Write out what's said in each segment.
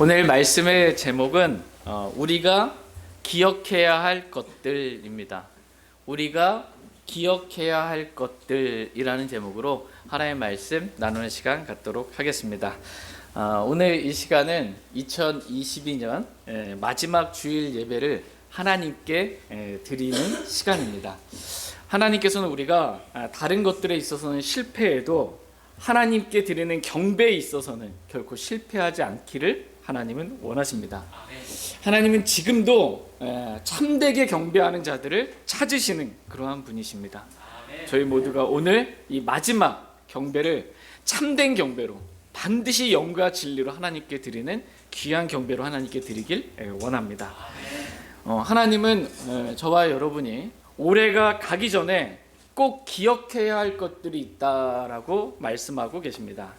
오늘 말씀의 제목은 우리가 기억해야 할 것들입니다. 우리가 기억해야 할 것들이라는 제목으로 하나님의 말씀 나누는 시간 갖도록 하겠습니다. 오늘 이 시간은 2022년 마지막 주일 예배를 하나님께 드리는 시간입니다. 하나님께서는 우리가 다른 것들에 있어서는 실패해도 하나님께 드리는 경배에 있어서는 결코 실패하지 않기를 하나님은 원하십니다. 하나님은 지금도 참되게 경배하는 자들을 찾으시는 그러한 분이십니다. 저희 모두가 오늘 이 마지막 경배를 참된 경배로 반드시 영과 진리로 하나님께 드리는 귀한 경배로 하나님께 드리길 원합니다. 하나님은 저와 여러분이 올해가 가기 전에 꼭 기억해야 할 것들이 있다라고 말씀하고 계십니다.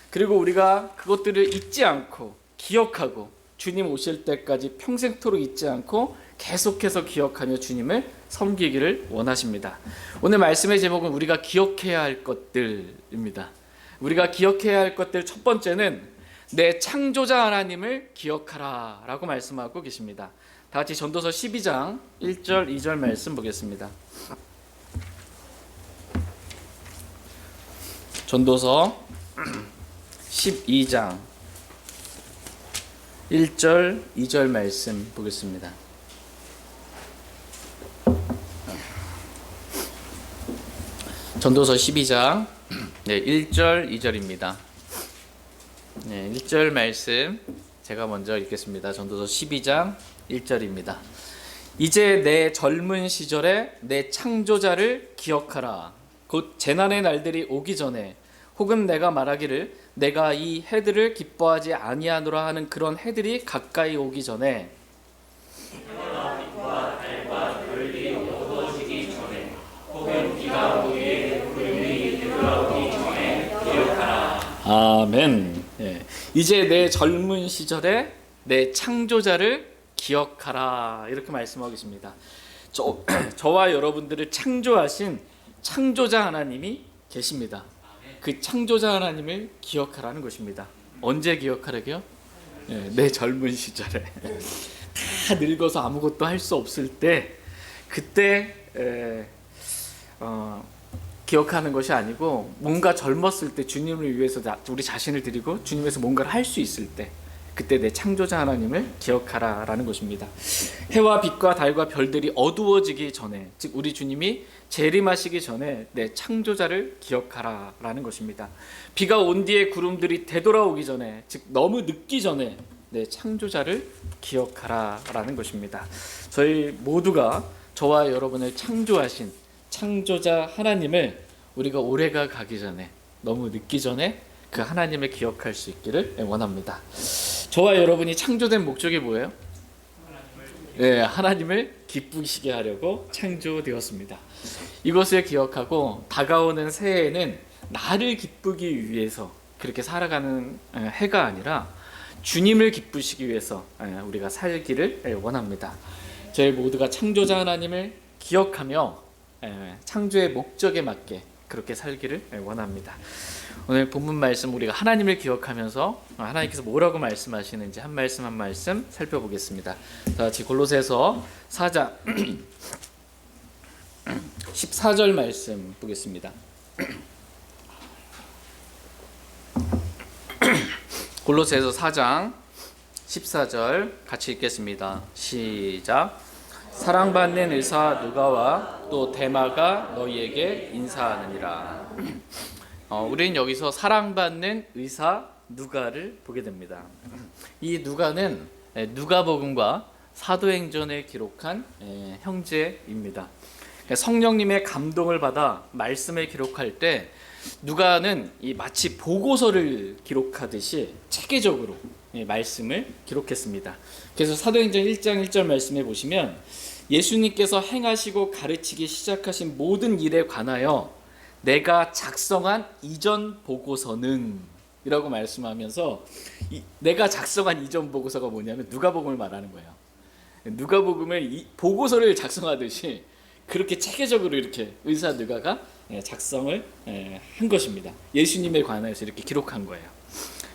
그리고 우리가 그것들을 잊지 않고 기억하고 주님 오실 때까지 평생토록 잊지 않고 계속해서 기억하며 주님을 섬기기를 원하십니다. 오늘 말씀의 제목은 우리가 기억해야 할 것들입니다. 우리가 기억해야 할 것들 첫 번째는 내 창조자 하나님을 기억하라 라고 말씀하고 계십니다. 다 같이 전도서 12장 1절 2절 말씀 보겠습니다. 전도서 12장 1절 2절 말씀 보겠습니다. 전도서 12장 1절 2절입니다. 1절 말씀 제가 먼저 읽겠습니다. 전도서 12장 1절입니다. 이제 내 젊은 시절에 내 창조자를 기억하라. 곧 재난의 날들이 오기 전에 혹은 내가 말하기를 내가 이 해들을 기뻐하지 아니하노라 하는 그런 해들이 가까이 오기 전에 빛과 달과 별이 어두워지기 전에 혹은 비가 오기에 구름이 되돌아오기 전에 기억하라. 아멘. 이제 내 젊은 시절에 내 창조자를 기억하라 이렇게 말씀하고 계십니다. 저와 여러분들을 창조하신 창조자 하나님이 계십니다. 그 창조자 하나님을 기억하라는 것입니다. 언제 기억하라고요? 내 젊은 시절에 다 늙어서 아무것도 할 수 없을 때 그때 기억하는 것이 아니고 뭔가 젊었을 때 주님을 위해서 우리 자신을 드리고 주님에서 뭔가를 할 수 있을 때 그때 내 창조자 하나님을 기억하라라는 것입니다. 해와 빛과 달과 별들이 어두워지기 전에, 즉 우리 주님이 재림하시기 전에 내 창조자를 기억하라라는 것입니다. 비가 온 뒤에 구름들이 되돌아오기 전에, 즉 너무 늦기 전에 내 창조자를 기억하라라는 것입니다. 저희 모두가 저와 여러분을 창조하신 창조자 하나님을 우리가 올해가 가기 전에, 너무 늦기 전에 그 하나님을 기억할 수 있기를 원합니다. 저와 여러분이 창조된 목적이 뭐예요? 하나님을 기쁘시게 하려고 창조되었습니다. 이것을 기억하고 다가오는 새해에는 나를 기쁘기 위해서 그렇게 살아가는 해가 아니라 주님을 기쁘시기 위해서 우리가 살기를 원합니다. 저희 모두가 창조자 하나님을 기억하며 창조의 목적에 맞게 그렇게 살기를 원합니다. 오늘 본문 말씀 우리가 하나님을 기억하면서 하나님께서 뭐라고 말씀하시는지 한 말씀 한 말씀 살펴보겠습니다. 자, 같이 골로새서 4장 14절 말씀 보겠습니다. 골로새서 4장 14절 같이 읽겠습니다. 시작. 사랑받는 의사 누가와 또 데마가 너희에게 인사하느니라. 우리는 여기서 사랑받는 의사 누가를 보게 됩니다. 이 누가는 누가복음과 사도행전에 기록한 형제입니다. 성령님의 감동을 받아 말씀을 기록할 때 누가는 마치 보고서를 기록하듯이 체계적으로 말씀을 기록했습니다. 그래서 사도행전 1장 1절 말씀에 보시면 예수님께서 행하시고 가르치기 시작하신 모든 일에 관하여 내가 작성한 이전 보고서는 이라고 말씀하면서 내가 작성한 이전 보고서가 뭐냐면 누가복음을 말하는 거예요. 누가복음을 보고서를 작성하듯이 그렇게 체계적으로 이렇게 의사 누가가 작성을 한 것입니다. 예수님에 관해서 이렇게 기록한 거예요.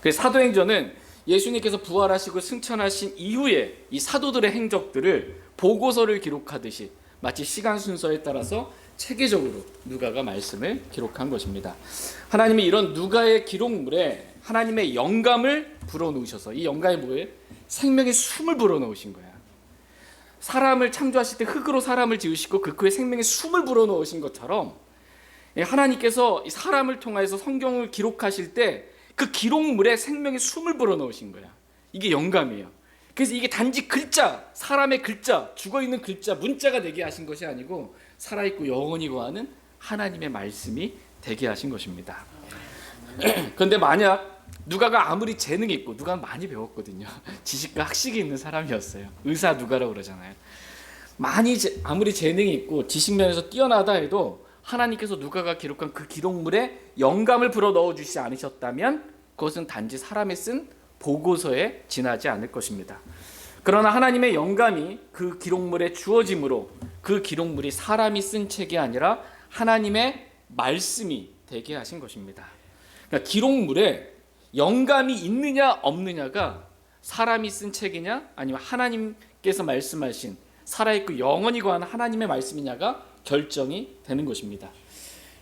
그래서 사도행전은 예수님께서 부활하시고 승천하신 이후에 이 사도들의 행적들을 보고서를 기록하듯이 마치 시간 순서에 따라서 체계적으로 누가가 말씀을 기록한 것입니다. 하나님이 이런 누가의 기록물에 하나님의 영감을 불어넣으셔서, 이 영감이 뭐예요? 생명의 숨을 불어넣으신 거야. 사람을 창조하실 때 흙으로 사람을 지으시고 그 후에 생명의 숨을 불어넣으신 것처럼 하나님께서 사람을 통해서 성경을 기록하실 때 그 기록물에 생명의 숨을 불어넣으신 거야. 이게 영감이에요. 그래서 이게 단지 글자, 사람의 글자, 죽어있는 글자, 문자가 되게 하신 것이 아니고 살아있고 영원히 거하는 하나님의 말씀이 되게 하신 것입니다. 그런데 만약 누가가 아무리 재능이 있고, 누가는 많이 배웠거든요. 지식과 학식이 있는 사람이었어요. 의사 누가라고 그러잖아요. 아무리 재능이 있고 지식면에서 뛰어나다 해도 하나님께서 누가가 기록한 그 기록물에 영감을 불어넣어 주시지 않으셨다면 그것은 단지 사람이 쓴 보고서에 지나지 않을 것입니다. 그러나 하나님의 영감이 그 기록물에 주어짐으로 그 기록물이 사람이 쓴 책이 아니라 하나님의 말씀이 되게 하신 것입니다. 그러니까 기록물에 영감이 있느냐 없느냐가 사람이 쓴 책이냐 아니면 하나님께서 말씀하신 살아있고 영원히 거하는 하나님의 말씀이냐가 결정이 되는 것입니다.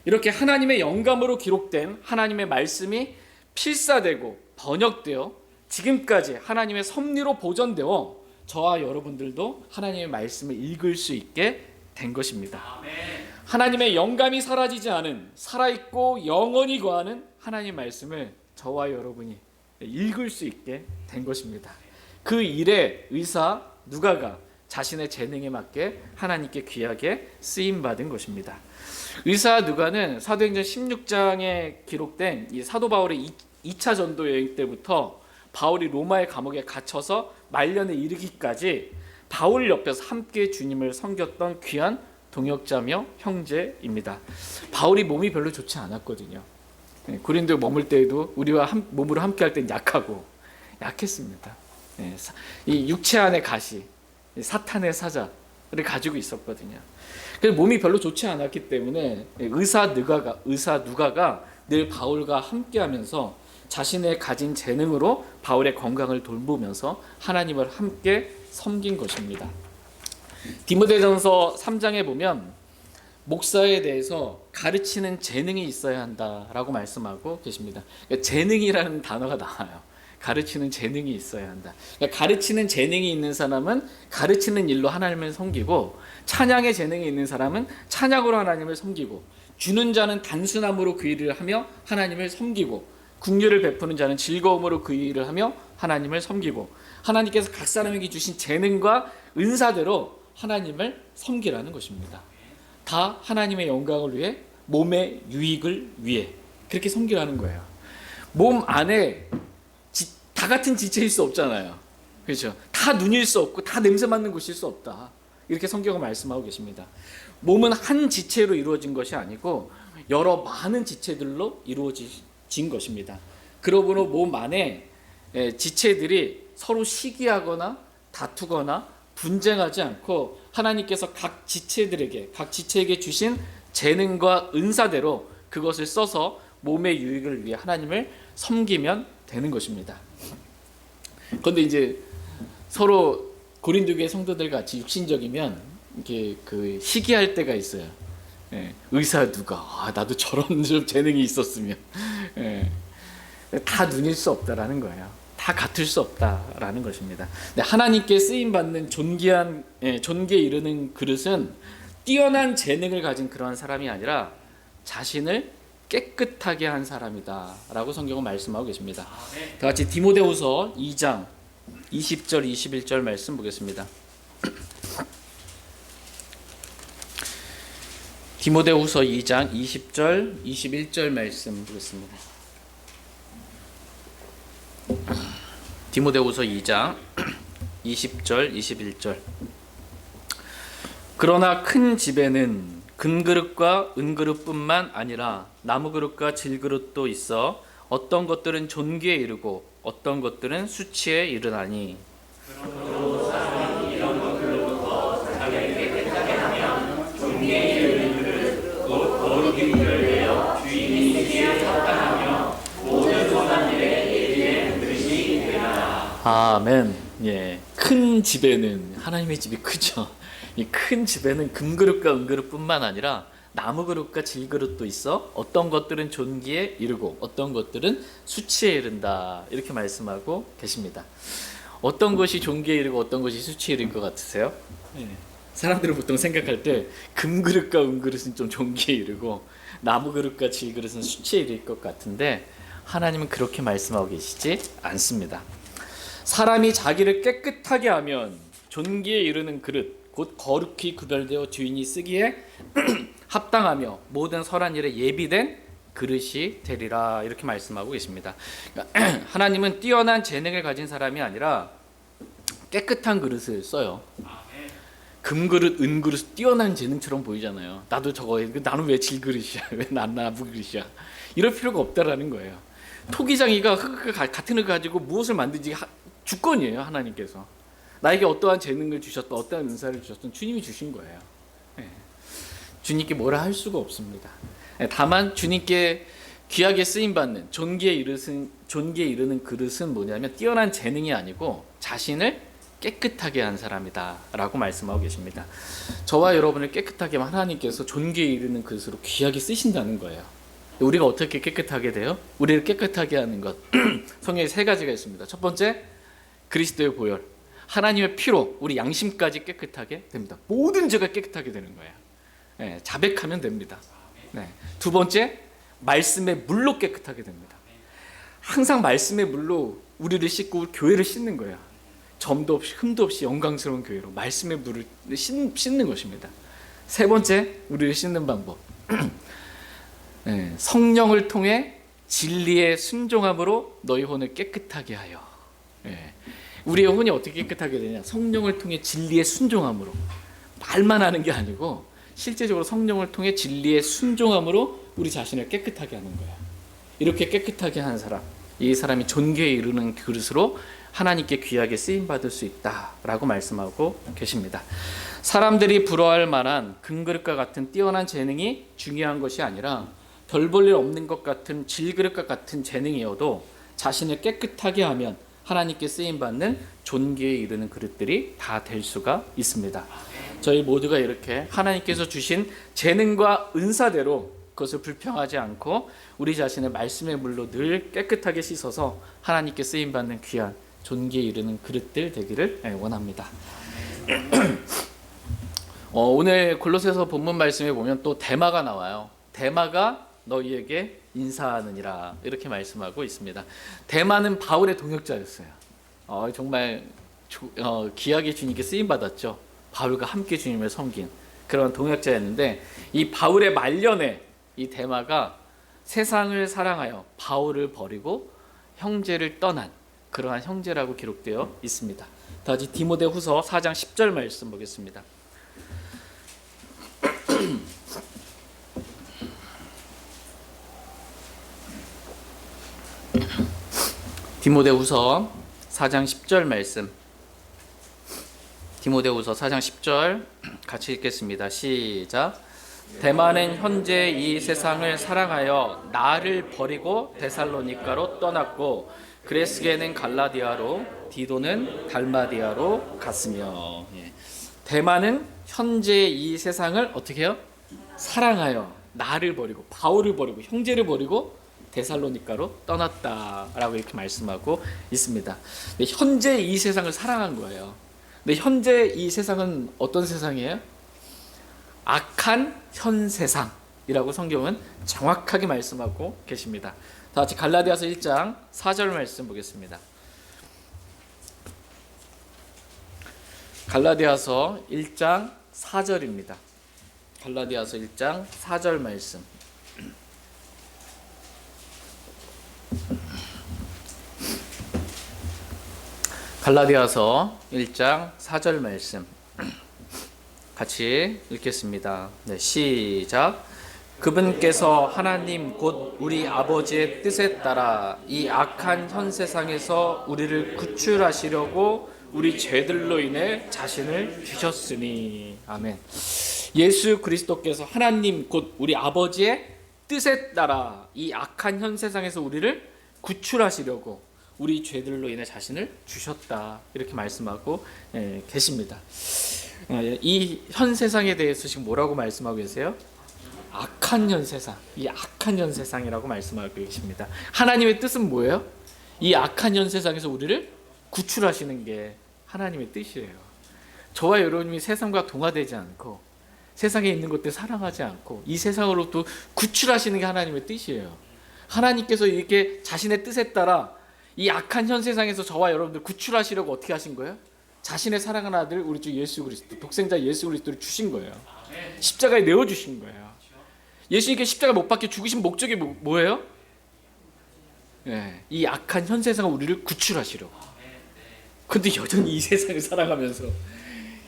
이렇게 하나님의 영감으로 기록된 하나님의 말씀이 필사되고 번역되어 지금까지 하나님의 섭리로 보존되어 저와 여러분들도 하나님의 말씀을 읽을 수 있게 된 것입니다. 하나님의 영감이 사라지지 않은 살아있고 영원히 거하는 하나님의 말씀을 저와 여러분이 읽을 수 있게 된 것입니다. 그 일에 의사 누가가 자신의 재능에 맞게 하나님께 귀하게 쓰임받은 것입니다. 의사 누가는 사도행전 16장에 기록된 이 사도 바울의 2차 전도 여행 때부터 바울이 로마의 감옥에 갇혀서 말년에 이르기까지 바울 옆에서 함께 주님을 섬겼던 귀한 동역자며 형제입니다. 바울이 몸이 별로 좋지 않았거든요. 고린도에 머물 때에도 우리와 몸으로 함께 할 땐 약했습니다. 이 육체 안의 가시, 사탄의 사자를 가지고 있었거든요. 그래서 몸이 별로 좋지 않았기 때문에 의사 누가가 늘 바울과 함께하면서 자신의 가진 재능으로 바울의 건강을 돌보면서 하나님을 함께 섬긴 것입니다. 디모데전서 3장에 보면 목사에 대해서 가르치는 재능이 있어야 한다라고 말씀하고 계십니다. 그러니까 재능이라는 단어가 나와요. 가르치는 재능이 있어야 한다. 그러니까 가르치는 재능이 있는 사람은 가르치는 일로 하나님을 섬기고, 찬양의 재능이 있는 사람은 찬양으로 하나님을 섬기고, 주는 자는 단순함으로 그 일을 하며 하나님을 섬기고, 긍휼을 베푸는 자는 즐거움으로 그 일을 하며 하나님을 섬기고, 하나님께서 각 사람에게 주신 재능과 은사대로 하나님을 섬기라는 것입니다. 다 하나님의 영광을 위해, 몸의 유익을 위해 그렇게 섬기라는 거예요. 몸 안에 다 같은 지체일 수 없잖아요. 그렇죠? 다 눈일 수 없고 다 냄새 맡는 곳일 수 없다. 이렇게 성경은 말씀하고 계십니다. 몸은 한 지체로 이루어진 것이 아니고 여러 많은 지체들로 이루어진 것입니다. 그러므로 몸 안에 지체들이 서로 시기하거나 다투거나 분쟁하지 않고 하나님께서 각 지체에게 주신 재능과 은사대로 그것을 써서 몸의 유익을 위해 하나님을 섬기면 되는 것입니다. 그런데 이제 서로 고린도 교회 성도들 같이 육신적이면 이게 그 시기할 때가 있어요. 의사 누가 나도 저런 좀 재능이 있었으면. 다 눈일 수 없다라는 거예요. 다 같을 수 없다라는 것입니다. 하나님께 쓰임 받는 존귀에 이르는 그릇은 뛰어난 재능을 가진 그러한 사람이 아니라 자신을 깨끗하게 한 사람이다라고 성경은 말씀하고 계십니다. 다 같이 디모데후서 2장 20절 21절 말씀 보겠습니다. 디모데후서 2장 20절 21절 말씀 보겠습니다. 디모데후서 2장 20절 21절. 그러나 큰 집에는 금그릇과 은그릇뿐만 아니라 나무그릇과 질그릇도 있어 어떤 것들은 존귀에 이르고 어떤 것들은 수치에 이르나니, 그러므로 사람이 이런 것들로부터 자기를 깨끗하게 하면 존귀에 이르는 그릇 곧 거룩인 물을 내어 주인이 쓰기에 합당하며 모든 선한 일에 예비된 그릇이 되나니. 아멘. 예, 큰 집에는 하나님의 집이 크죠. 이 큰 집에는 금그릇과 은그릇뿐만 아니라 나무 그릇과 질그릇도 있어 어떤 것들은 존귀에 이르고 어떤 것들은 수치에 이른다 이렇게 말씀하고 계십니다. 어떤 것이 존귀에 이르고 어떤 것이 수치에 이를 것 같으세요? 예. 사람들은 보통 생각할 때 금그릇과 은그릇은 좀 존귀에 이르고 나무 그릇과 질그릇은 수치에 이를 것 같은데 하나님은 그렇게 말씀하고 계시지 않습니다. 사람이 자기를 깨끗하게 하면 존귀에 이르는 그릇 곧 거룩히 구별되어 주인이 쓰기에 합당하며 모든 선한 일에 예비된 그릇이 되리라 이렇게 말씀하고 계십니다. 그러니까 하나님은 뛰어난 재능을 가진 사람이 아니라 깨끗한 그릇을 써요. 금그릇, 은그릇 뛰어난 재능처럼 보이잖아요. 나도 저거 나는 왜 질그릇이야? 왜 난 나무 그릇이야? 이럴 필요가 없다라는 거예요. 토기장이가 같은 흙 가지고 무엇을 만든지 주권이에요. 하나님께서 나에게 어떠한 재능을 주셨던 어떠한 은사를 주셨던 주님이 주신 거예요. 예. 주님께 뭐라 할 수가 없습니다. 예. 다만 주님께 귀하게 쓰임받는 존귀에 이르는 그릇은 뭐냐면 뛰어난 재능이 아니고 자신을 깨끗하게 한 사람이다 라고 말씀하고 계십니다. 저와 여러분을 깨끗하게 하면 하나님께서 존귀에 이르는 그릇으로 귀하게 쓰신다는 거예요. 우리가 어떻게 깨끗하게 돼요? 우리를 깨끗하게 하는 것 성경에 세 가지가 있습니다. 첫 번째, 그리스도의 보혈, 하나님의 피로 우리 양심까지 깨끗하게 됩니다. 모든 죄가 깨끗하게 되는 거예요. 네, 자백하면 됩니다. 네. 두 번째, 말씀의 물로 깨끗하게 됩니다. 항상 말씀의 물로 우리를 씻고 교회를 씻는 거예요. 점도 없이 흠도 없이 영광스러운 교회로 말씀의 물을 씻는 것입니다. 세 번째, 우리를 씻는 방법 네, 성령을 통해 진리의 순종함으로 너희 혼을 깨끗하게 하여. 네. 우리의 혼이 어떻게 깨끗하게 되냐? 성령을 통해 진리의 순종함으로. 말만 하는 게 아니고 실제적으로 성령을 통해 진리의 순종함으로 우리 자신을 깨끗하게 하는 거야. 이렇게 깨끗하게 한 사람, 이 사람이 존귀에 이르는 그릇으로 하나님께 귀하게 쓰임받을 수 있다라고 말씀하고 계십니다. 사람들이 부러워할 만한 금그릇과 같은 뛰어난 재능이 중요한 것이 아니라 별 볼 일 없는 것 같은 질그릇과 같은 재능이어도 자신을 깨끗하게 하면 하나님께 쓰임받는 존귀에 이르는 그릇들이 다 될 수가 있습니다. 저희 모두가 이렇게 하나님께서 주신 재능과 은사대로 그것을 불평하지 않고 우리 자신을 말씀의 물로 늘 깨끗하게 씻어서 하나님께 쓰임받는 귀한 존귀에 이르는 그릇들 되기를 원합니다. 오늘 골로새서 본문 말씀에 보면 또 데마가 나와요. 데마가 너희에게 인사하느니라 이렇게 말씀하고 있습니다. 데마는 바울의 동역자였어요. 정말 귀하게 주님께 쓰임받았죠. 바울과 함께 주님을 섬긴 그런 동역자였는데 이 바울의 말년에 이 데마가 세상을 사랑하여 바울을 버리고 형제를 떠난 그러한 형제라고 기록되어 있습니다. 다시 디모데후서 4장 10절 말씀 보겠습니다. 디모데후서 4장 10절 말씀. 디모데후서 4장 10절 같이 읽겠습니다. 시작. 데마는 현재 이 세상을 사랑하여 나를 버리고 데살로니가로 떠났고 그레스게는 갈라디아로 디도는 달마디아로 갔으며. 데마는 현재 이 세상을 어떻게 해요? 사랑하여 나를 버리고 바울을 버리고 형제를 버리고 데살로니가로 떠났다라고 이렇게 말씀하고 있습니다. 현재 이 세상을 사랑한 거예요. 근데 현재 이 세상은 어떤 세상이에요? 악한 현 세상이라고 성경은 정확하게 말씀하고 계십니다. 다 같이 갈라디아서 1장 4절 말씀 보겠습니다. 갈라디아서 1장 4절입니다. 갈라디아서 1장 4절 말씀. 갈라디아서 1장 4절 말씀 같이 읽겠습니다. 네, 시작. 그분께서 하나님 곧 우리 아버지의 뜻에 따라 이 악한 현 세상에서 우리를 구출하시려고 우리 죄들로 인해 자신을 주셨으니. 아멘. 예수 그리스도께서 하나님 곧 우리 아버지의 뜻에 따라 이 악한 현 세상에서 우리를 구출하시려고 우리 죄들로 인해 자신을 주셨다 이렇게 말씀하고 계십니다. 이 현 세상에 대해서 지금 뭐라고 말씀하고 계세요? 악한 현 세상, 이 악한 현 세상이라고 말씀하고 계십니다. 하나님의 뜻은 뭐예요? 이 악한 현 세상에서 우리를 구출하시는 게 하나님의 뜻이에요. 저와 여러분이 세상과 동화되지 않고 세상에 있는 것들 사랑하지 않고 이 세상으로부터 구출하시는 게 하나님의 뜻이에요. 하나님께서 이렇게 자신의 뜻에 따라 이 악한 현 세상에서 저와 여러분들 구출하시려고 어떻게 하신 거예요? 자신의 사랑하는 아들 우리 주 예수 그리스도, 독생자 예수 그리스도를 주신 거예요. 십자가에 내어주신 거예요. 예수님께 십자가 못 박혀 죽으신 목적이 뭐예요? 이 악한 현 세상을 우리를 구출하시려고. 근데 여전히 이 세상을 살아가면서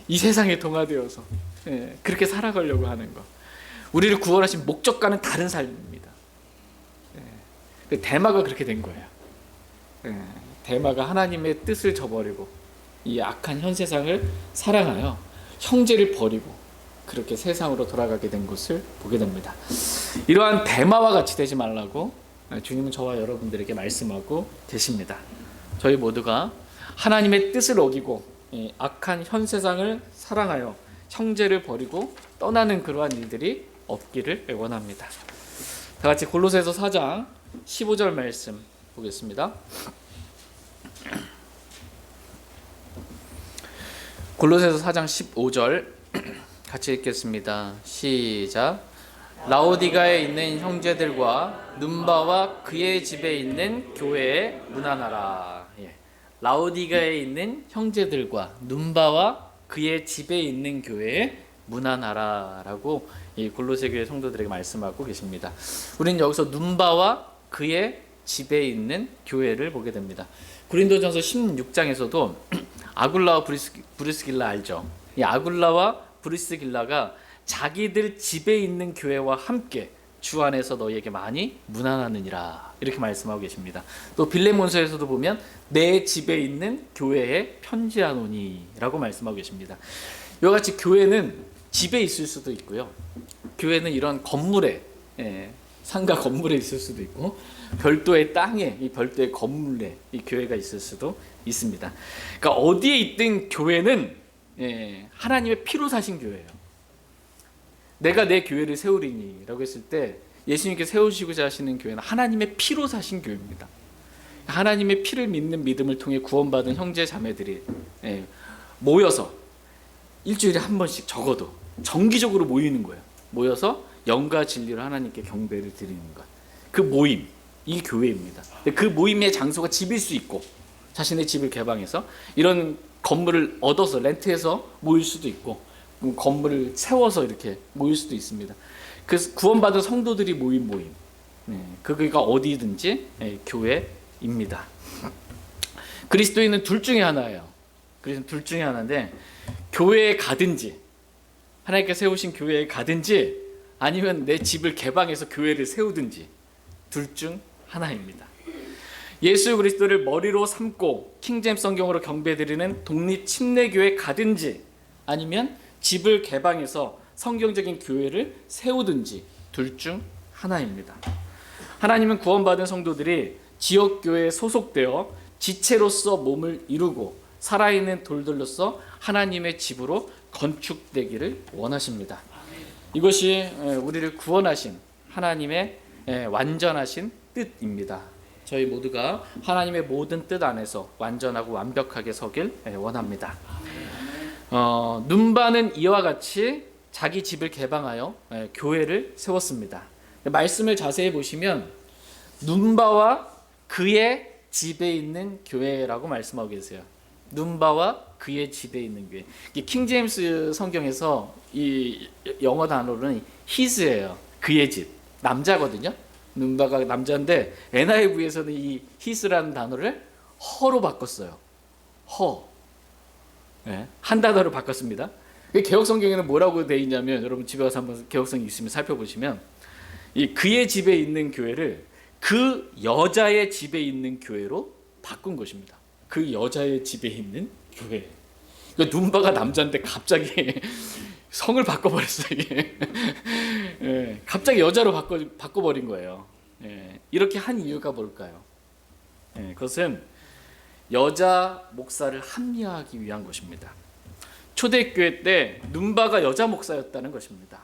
이 세상에 동화되어서 그렇게 살아가려고 하는 거. 우리를 구원하신 목적과는 다른 삶입니다. 대마가 그렇게 된 거예요. 대마가 하나님의 뜻을 저버리고 이 악한 현 세상을 사랑하여 형제를 버리고 그렇게 세상으로 돌아가게 된 것을 보게 됩니다. 이러한 대마와 같이 되지 말라고 주님은 저와 여러분들에게 말씀하고 계십니다. 저희 모두가 하나님의 뜻을 어기고 악한 현 세상을 사랑하여 형제를 버리고 떠나는 그러한 일들이 없기를 원합니다. 다 같이 골로새서 4장 15절 말씀 보겠습니다. 골로새서 4장 15절 같이 읽겠습니다. 시작. 라오디가에 있는 형제들과 눈바와 그의 집에 있는 교회에 문안하라. 라오디가에 있는 형제들과 눈바와 그의 집에 있는 교회에 문안하라라고 이 골로새 교회 성도들에게 말씀하고 계십니다. 우리는 여기서 눈바와 그의 집에 있는 교회를 보게 됩니다. 고린도전서 16장에서도 아굴라와 브리스길라 알죠? 이 아굴라와 브리스길라가 자기들 집에 있는 교회와 함께 주 안에서 너희에게 많이 문안하느니라 이렇게 말씀하고 계십니다. 또 빌레몬서에서도 보면 내 집에 있는 교회에 편지하노니 라고 말씀하고 계십니다. 이와 같이 교회는 집에 있을 수도 있고요. 교회는 이런 건물에 상가 건물에 있을 수도 있고 별도의 땅에 이 별도의 건물에 이 교회가 있을 수도 있습니다. 그러니까 어디에 있든 교회는 하나님의 피로 사신 교회예요. 내가 내 교회를 세우리니 라고 했을 때 예수님께 세우시고자 하시는 교회는 하나님의 피로 사신 교회입니다. 하나님의 피를 믿는 믿음을 통해 구원받은 형제 자매들이 모여서 일주일에 한 번씩 적어도 정기적으로 모이는 거예요. 모여서 영과 진리로 하나님께 경배를 드리는 것. 그 모임, 이 교회입니다. 그 모임의 장소가 집일 수 있고 자신의 집을 개방해서 이런 건물을 얻어서 렌트해서 모일 수도 있고 건물을 세워서 이렇게 모일 수도 있습니다. 그 구원받은 성도들이 모인 모임. 그가 어디든지 교회입니다. 그리스도인은 둘 중에 하나예요. 그래서 둘 중에 하나인데 교회에 가든지 하나님께 세우신 교회에 가든지 아니면 내 집을 개방해서 교회를 세우든지 둘 중 하나입니다. 예수 그리스도를 머리로 삼고 킹제임스 성경으로 경배드리는 독립 침례교회 가든지 아니면 집을 개방해서 성경적인 교회를 세우든지 둘 중 하나입니다. 하나님은 구원받은 성도들이 지역교회에 소속되어 지체로서 몸을 이루고 살아있는 돌들로서 하나님의 집으로 건축되기를 원하십니다. 이것이 우리를 구원하신 하나님의 완전하신 뜻입니다. 저희 모두가 하나님의 모든 뜻 안에서 완전하고 완벽하게 서길 원합니다. 눈바는 이와 같이 자기 집을 개방하여 교회를 세웠습니다. 말씀을 자세히 보시면 눈바와 그의 집에 있는 교회라고 말씀하고 계세요. 눈바와 그의 집에 있는 교회. 킹제임스 성경에서 이 영어 단어로는 his예요. 그의 집. 남자거든요. 눈바가 남자인데 NIV에서는 이 his라는 단어를 허로 바꿨어요. 허. 한 단어로 바꿨습니다. 개혁 성경에는 뭐라고 되어 있냐면 여러분 집에 가서 한번 개혁성이 있으면 살펴보시면 이 그의 집에 있는 교회를 그 여자의 집에 있는 교회로 바꾼 것입니다. 그 여자의 집에 있는 교회. 그러니까 눈바가 남자인데 갑자기 성을 바꿔버렸어요. 이게. 갑자기 여자로 바꿔버린 거예요. 이렇게 한 이유가 뭘까요? 그것은 여자 목사를 합리화하기 위한 것입니다. 초대교회 때 눈바가 여자 목사였다는 것입니다.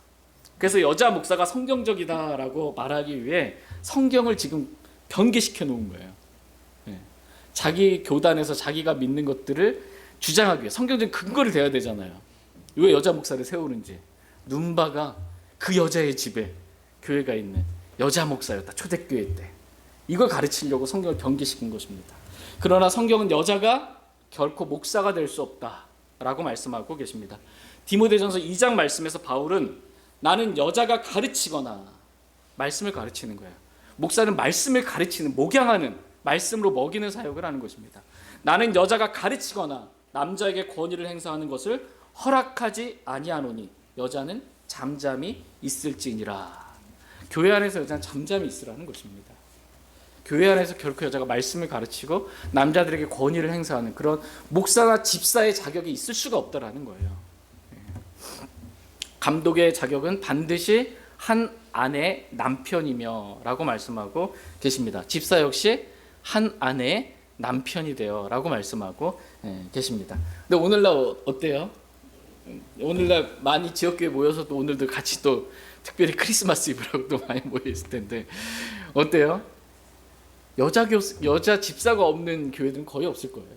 그래서 여자 목사가 성경적이다라고 말하기 위해 성경을 지금 변개시켜 놓은 거예요. 자기 교단에서 자기가 믿는 것들을 주장하기 위해 성경적인 근거를 대야 되잖아요. 왜 여자 목사를 세우는지. 눈바가 그 여자의 집에 교회가 있는 여자 목사였다. 초대교회 때. 이걸 가르치려고 성경을 변개시킨 것입니다. 그러나 성경은 여자가 결코 목사가 될 수 없다라고 말씀하고 계십니다. 디모데전서 2장 말씀에서 바울은 나는 여자가 가르치거나 말씀을 가르치는 거예요. 목사는 말씀을 가르치는, 목양하는, 말씀으로 먹이는 사역을 하는 것입니다. 나는 여자가 가르치거나 남자에게 권위를 행사하는 것을 허락하지 아니하노니 여자는 잠잠히 있을지니라. 교회 안에서 여자는 잠잠히 있으라는 것입니다. 교회 안에서 결코 여자가 말씀을 가르치고 남자들에게 권위를 행사하는 그런 목사나 집사의 자격이 있을 수가 없다라는 거예요. 감독의 자격은 반드시 한 아내의 남편이며 라고 말씀하고 계십니다. 집사 역시 한 아내의 남편이 되어 라고 말씀하고 계십니다. 근데 오늘날 어때요? 오늘날 많이 지역교회 모여서 또 오늘도 같이 또 특별히 크리스마스 이브라고 또 많이 모여있을 텐데 어때요? 여자 집사가 없는 교회들은 거의 없을 거예요.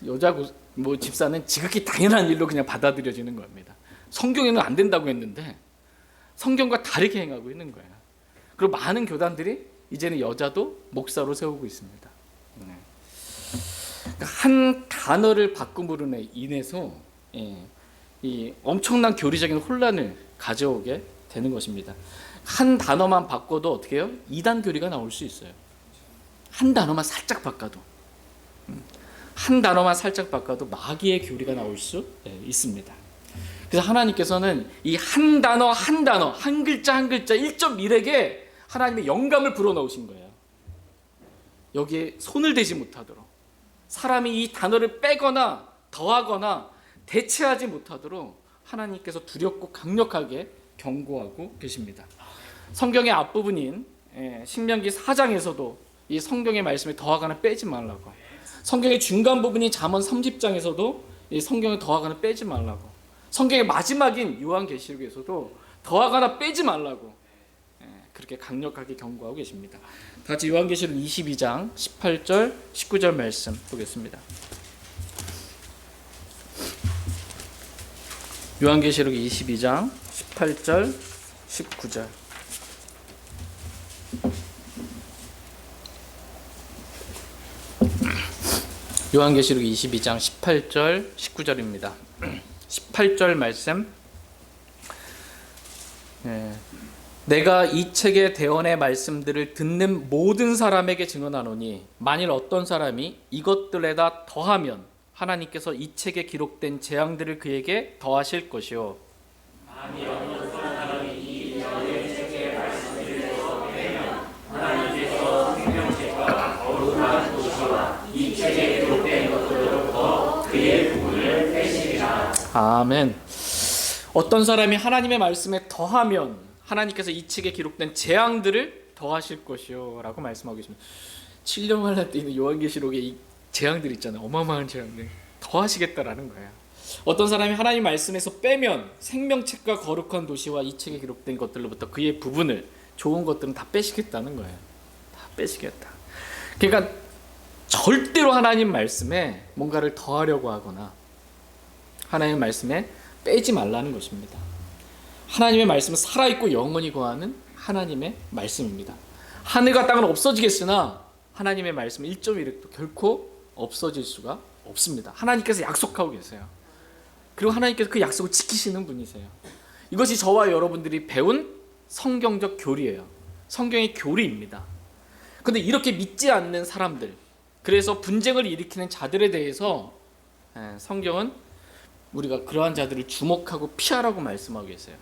여자 집사는 지극히 당연한 일로 그냥 받아들여지는 겁니다. 성경에는 안 된다고 했는데 성경과 다르게 행하고 있는 거예요. 그리고 많은 교단들이 이제는 여자도 목사로 세우고 있습니다. 한 단어를 바꿈으로 인해서 이 엄청난 교리적인 혼란을 가져오게 되는 것입니다. 한 단어만 바꿔도 어떻게 해요? 이단 교리가 나올 수 있어요. 한 단어만 살짝 바꿔도 한 단어만 살짝 바꿔도 마귀의 교리가 나올 수 있습니다. 그래서 하나님께서는 이 한 단어 한 글자 1.1에게 하나님의 영감을 불어넣으신 거예요. 여기에 손을 대지 못하도록 사람이 이 단어를 빼거나 더하거나 대체하지 못하도록 하나님께서 두렵고 강력하게 경고하고 계십니다. 성경의 앞부분인 신명기 4장에서도 이 성경의 말씀에 더하거나 빼지 말라고, 성경의 중간 부분인 잠언 30장에서도 이 성경에 더하거나 빼지 말라고, 성경의 마지막인 요한계시록에서도 더하거나 빼지 말라고 그렇게 강력하게 경고하고 계십니다. 같이 요한계시록 22장 18절 19절 말씀 보겠습니다. 요한계시록 22장 18절 19절. 요한계시록 22장 18절 19절입니다. 18절 말씀. 내가 이 책의 대언의 말씀들을 듣는 모든 사람에게 증언하노니 만일 어떤 사람이 이것들에다 더하면 하나님께서 이 책에 기록된 재앙들을 그에게 더하실 것이요, 만일 어떤 사람이 이 대언의 책의 말씀들을 더하면 하나님께서 생명책과 거룩한 도시와 이 책에 기록된 것들로부터 그의 부분을 빼시리라. 아멘. 어떤 사람이 하나님의 말씀에 더하면 하나님께서 이 책에 기록된 재앙들을 더하실 것이요 라고 말씀하고 계십니다. 7년 환란 때 있는 요한계시록에 이 재앙들 있잖아요. 어마어마한 재앙들 더하시겠다라는 거예요. 어떤 사람이 하나님 말씀에서 빼면 생명책과 거룩한 도시와 이 책에 기록된 것들로부터 그의 부분을, 좋은 것들은 다 빼시겠다는 거예요. 다 빼시겠다. 그러니까 절대로 하나님 말씀에 뭔가를 더하려고 하거나 하나님 말씀에 빼지 말라는 것입니다. 하나님의 말씀은 살아있고 영원히 거하는 하나님의 말씀입니다. 하늘과 땅은 없어지겠으나 하나님의 말씀은 1.1획도 결코 없어질 수가 없습니다. 하나님께서 약속하고 계세요. 그리고 하나님께서 그 약속을 지키시는 분이세요. 이것이 저와 여러분들이 배운 성경적 교리예요. 성경의 교리입니다. 그런데 이렇게 믿지 않는 사람들, 그래서 분쟁을 일으키는 자들에 대해서 성경은 우리가 그러한 자들을 주목하고 피하라고 말씀하고 계세요.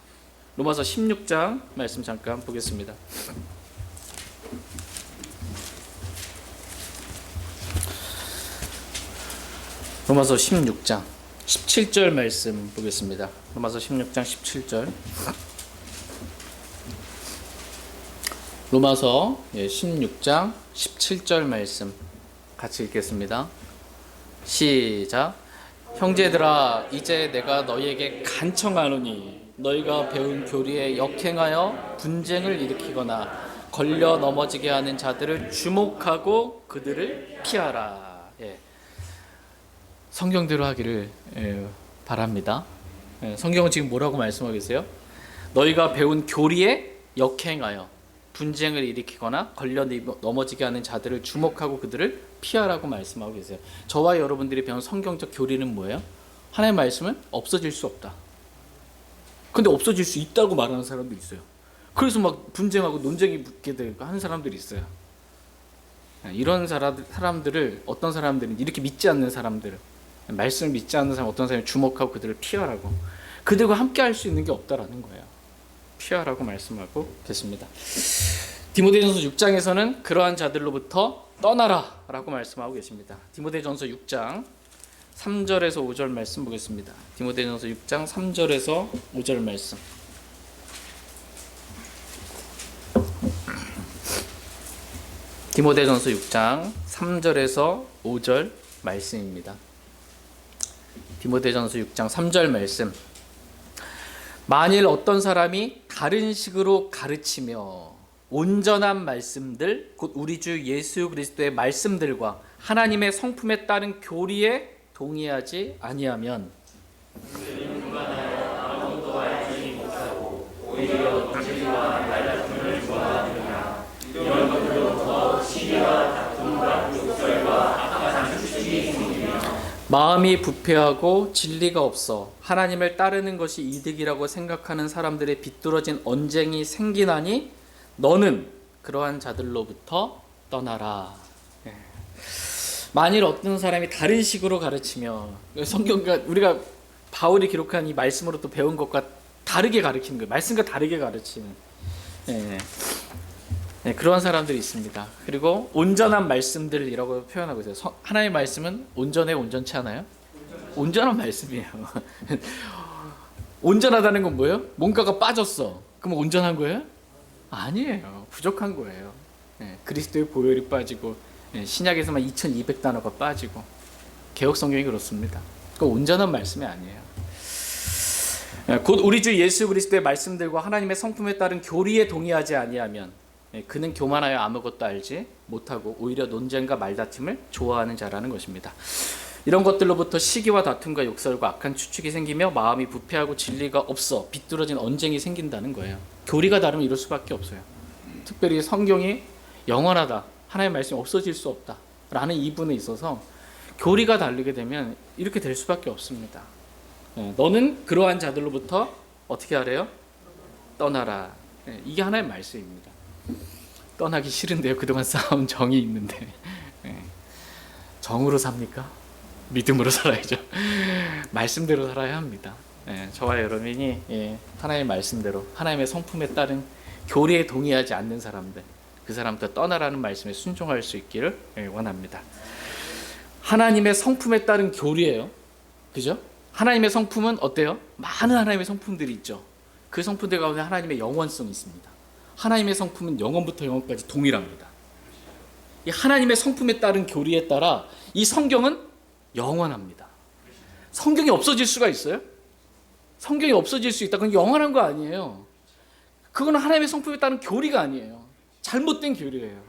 로마서 16장 말씀 잠깐 보겠습니다. 로마서 16장 17절 말씀 보겠습니다. 로마서 16장 17절. 로마서 16장 17절 말씀. 같이 읽겠습니다. 시작. 형제들아, 이제 내가 너희에게 간청하노니 너희가 배운 교리에 역행하여 분쟁을 일으키거나 걸려 넘어지게 하는 자들을 주목하고 그들을 피하라. 성경대로 하기를 바랍니다. 성경은 지금 뭐라고 말씀하고 계세요? 너희가 배운 교리에 역행하여 분쟁을 일으키거나 걸려 넘어지게 하는 자들을 주목하고 그들을 피하라고 말씀하고 계세요. 저와 여러분들이 배운 성경적 교리는 뭐예요? 하나님의 말씀은 없어질 수 없다. 근데 없어질 수 있다고 말하는 사람도 있어요. 그래서 막 분쟁하고 논쟁이 붙게 되고 하는 사람들이 있어요. 이런 사람들을, 어떤 사람들은 이렇게 믿지 않는 사람들, 말씀을 믿지 않는 사람, 어떤 사람이 주목하고 그들을 피하라고, 그들과 함께 할 수 있는 게 없다라는 거예요. 피하라고 말씀하고 계십니다. 디모데전서 6장에서는 그러한 자들로부터 떠나라 라고 말씀하고 계십니다. 디모데전서 6장 3절에서 5절 말씀 보겠습니다. 디모데전서 6장 3절에서 5절 말씀. 디모데전서 6장 3절에서 5절 말씀입니다. 디모데전서 6장 3절 말씀. 만일 어떤 사람이 다른 식으로 가르치며 온전한 말씀들, 곧 우리 주 예수 그리스도의 말씀들과 하나님의 성품에 따른 교리에 동의하지 아니하면 오히려 진리와 말다툼을 좋아하느냐, 이런 것들로부터 시기와 다툼과 욕설과 악한 추측이 생기며 마음이 부패하고 진리가 없어 하나님을 따르는 것이 이득이라고 생각하는 사람들의 비뚤어진 언쟁이 생기나니 너는 그러한 자들로부터 떠나라. 만일 어떤 사람이 다른 식으로 가르치며, 성경과 우리가 바울이 기록한 이 말씀으로 또 배운 것과 다르게 가르치는 거예요. 말씀과 다르게 가르치는 그러한 사람들이 있습니다. 그리고 온전한 말씀들이라고 표현하고 있어요. 하나님의 말씀은 온전해, 온전치 않아요? 온전한 말씀이에요. 온전하다는 건 뭐예요? 뭔가가 빠졌어. 그럼 온전한 거예요? 아니에요. 부족한 거예요. 그리스도의 보혈이 빠지고 신약에서만 2200단어가 빠지고 개역성경이 그렇습니다. 그 온전한 말씀이 아니에요. 곧 우리 주 예수 그리스도의 말씀들과 하나님의 성품에 따른 교리에 동의하지 아니하면 그는 교만하여 아무것도 알지 못하고 오히려 논쟁과 말다툼을 좋아하는 자라는 것입니다. 이런 것들로부터 시기와 다툼과 욕설과 악한 추측이 생기며 마음이 부패하고 진리가 없어 비뚤어진 언쟁이 생긴다는 거예요. 교리가 다르면 이럴 수밖에 없어요. 특별히 성경이 영원하다, 하나님의 말씀이 없어질 수 없다 라는 이분에 있어서 교리가 다르게 되면 이렇게 될 수밖에 없습니다. 너는 그러한 자들로부터 어떻게 하래요? 떠나라. 이게 하나님의 말씀입니다. 떠나기 싫은데요. 그동안 쌓아온 정이 있는데 정으로 삽니까? 믿음으로 살아야죠. 말씀대로 살아야 합니다. 저와 여러분이 하나님의 말씀대로 하나님의 성품에 따른 교리에 동의하지 않는 사람들, 그 사람들 떠나라는 말씀에 순종할 수 있기를 원합니다. 하나님의 성품에 따른 교리예요. 그죠? 하나님의 성품은 어때요? 많은 하나님의 성품들이 있죠. 그 성품들 가운데 하나님의 영원성이 있습니다. 하나님의 성품은 영원부터 영원까지 동일합니다. 이 하나님의 성품에 따른 교리에 따라 이 성경은 영원합니다. 성경이 없어질 수가 있어요? 성경이 없어질 수 있다. 그건 영원한 거 아니에요. 그건 하나님의 성품에 따른 교리가 아니에요. 잘못된 교리예요.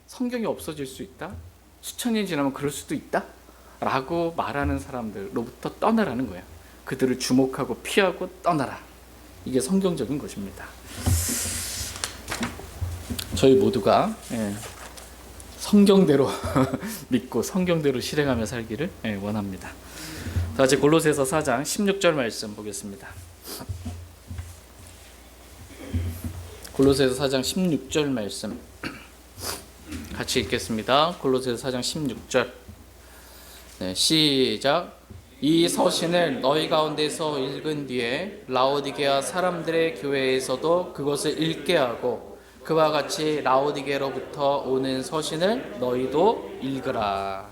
성경이 없어질 수 있다? 수천 년이 지나면 그럴 수도 있다? 라고 말하는 사람들로부터 떠나라는 거예요. 그들을 주목하고 피하고 떠나라. 이게 성경적인 것입니다. 저희 모두가 성경대로 믿고 성경대로 실행하며 살기를 원합니다. 자, 이제 골로새서 4장 16절 말씀 보겠습니다. 골로새서 4장 16절 말씀 같이 읽겠습니다. 골로새서 4장 16절. 시작. 이 서신을 너희 가운데서 읽은 뒤에 라오디게아 사람들의 교회에서도 그것을 읽게 하고 그와 같이 라오디게로부터 오는 서신을 너희도 읽으라.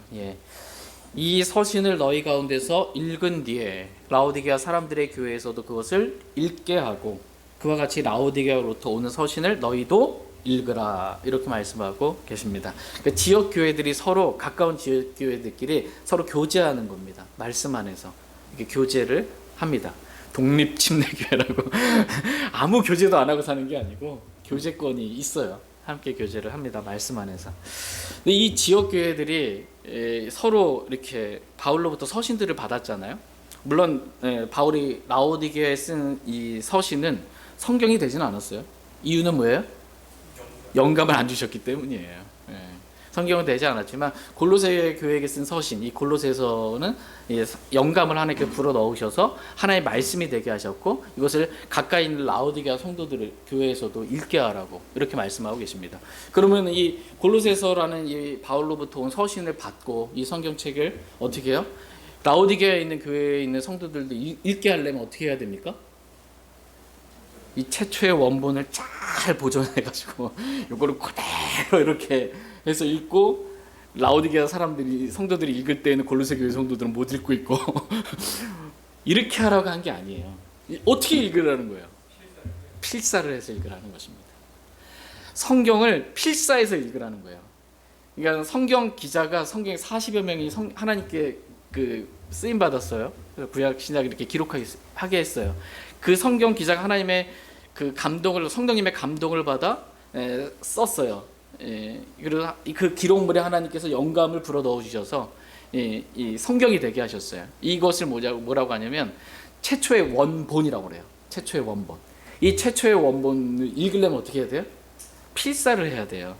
이 서신을 너희 가운데서 읽은 뒤에 라오디게아 사람들의 교회에서도 그것을 읽게 하고 그와 같이 라오디게로부터 오는 서신을 너희도 읽으라 이렇게 말씀하고 계십니다. 그러니까 지역 교회들이 서로 가까운 지역 교회들끼리 서로 교제하는 겁니다. 말씀 안에서 이렇게 교제를 합니다. 독립 침례교회라고 아무 교제도 안 하고 사는 게 아니고 교제권이 있어요. 함께 교제를 합니다. 말씀 안에서. 근데 이 지역 교회들이 서로 이렇게 바울로부터 서신들을 받았잖아요. 물론 바울이 라오디게에 쓴 이 서신은 성경이 되지는 않았어요. 이유는 뭐예요? 영감을 안 주셨기 때문이에요. 성경은 되지 않았지만 골로새 교회에게 쓴 서신, 이 골로새서는 영감을 하나님께 불어 넣으셔서 하나의 말씀이 되게 하셨고 이것을 가까이 있는 라오디게아 성도들을 교회에서도 읽게 하라고 이렇게 말씀하고 계십니다. 그러면 이 골로새서라는 이 바울로부터 온 서신을 받고 이 성경책을 어떻게 해요? 라오디게아에 있는 교회에 있는 성도들도 읽게 하려면 어떻게 해야 됩니까? 이 최초의 원본을 잘 보존해가지고 이거를 그대로 이렇게 해서 읽고 라오디게아 사람들이 성도들이 읽을 때에는 골로새 교회 성도들은 못 읽고 있고 이렇게 하라고 한 게 아니에요. 어떻게 읽으라는 거예요? 필사를 해서 읽으라는 것입니다. 성경을 필사해서 읽으라는 거예요. 그러니까 성경 기자가 성경에 40여 명이 하나님께 쓰임 받았어요. 구약 신약 이렇게 기록하게 했어요. 그 성경 기자가 하나님의 성령님의 감동을 받아 썼어요. 그리고 그 기록물에 하나님께서 영감을 불어 넣어 주셔서 이 성경이 되게 하셨어요. 이것을 뭐라고 하냐면 최초의 원본이라고 그래요. 최초의 원본. 이 최초의 원본을 읽으려면 어떻게 해야 돼요? 필사를 해야 돼요.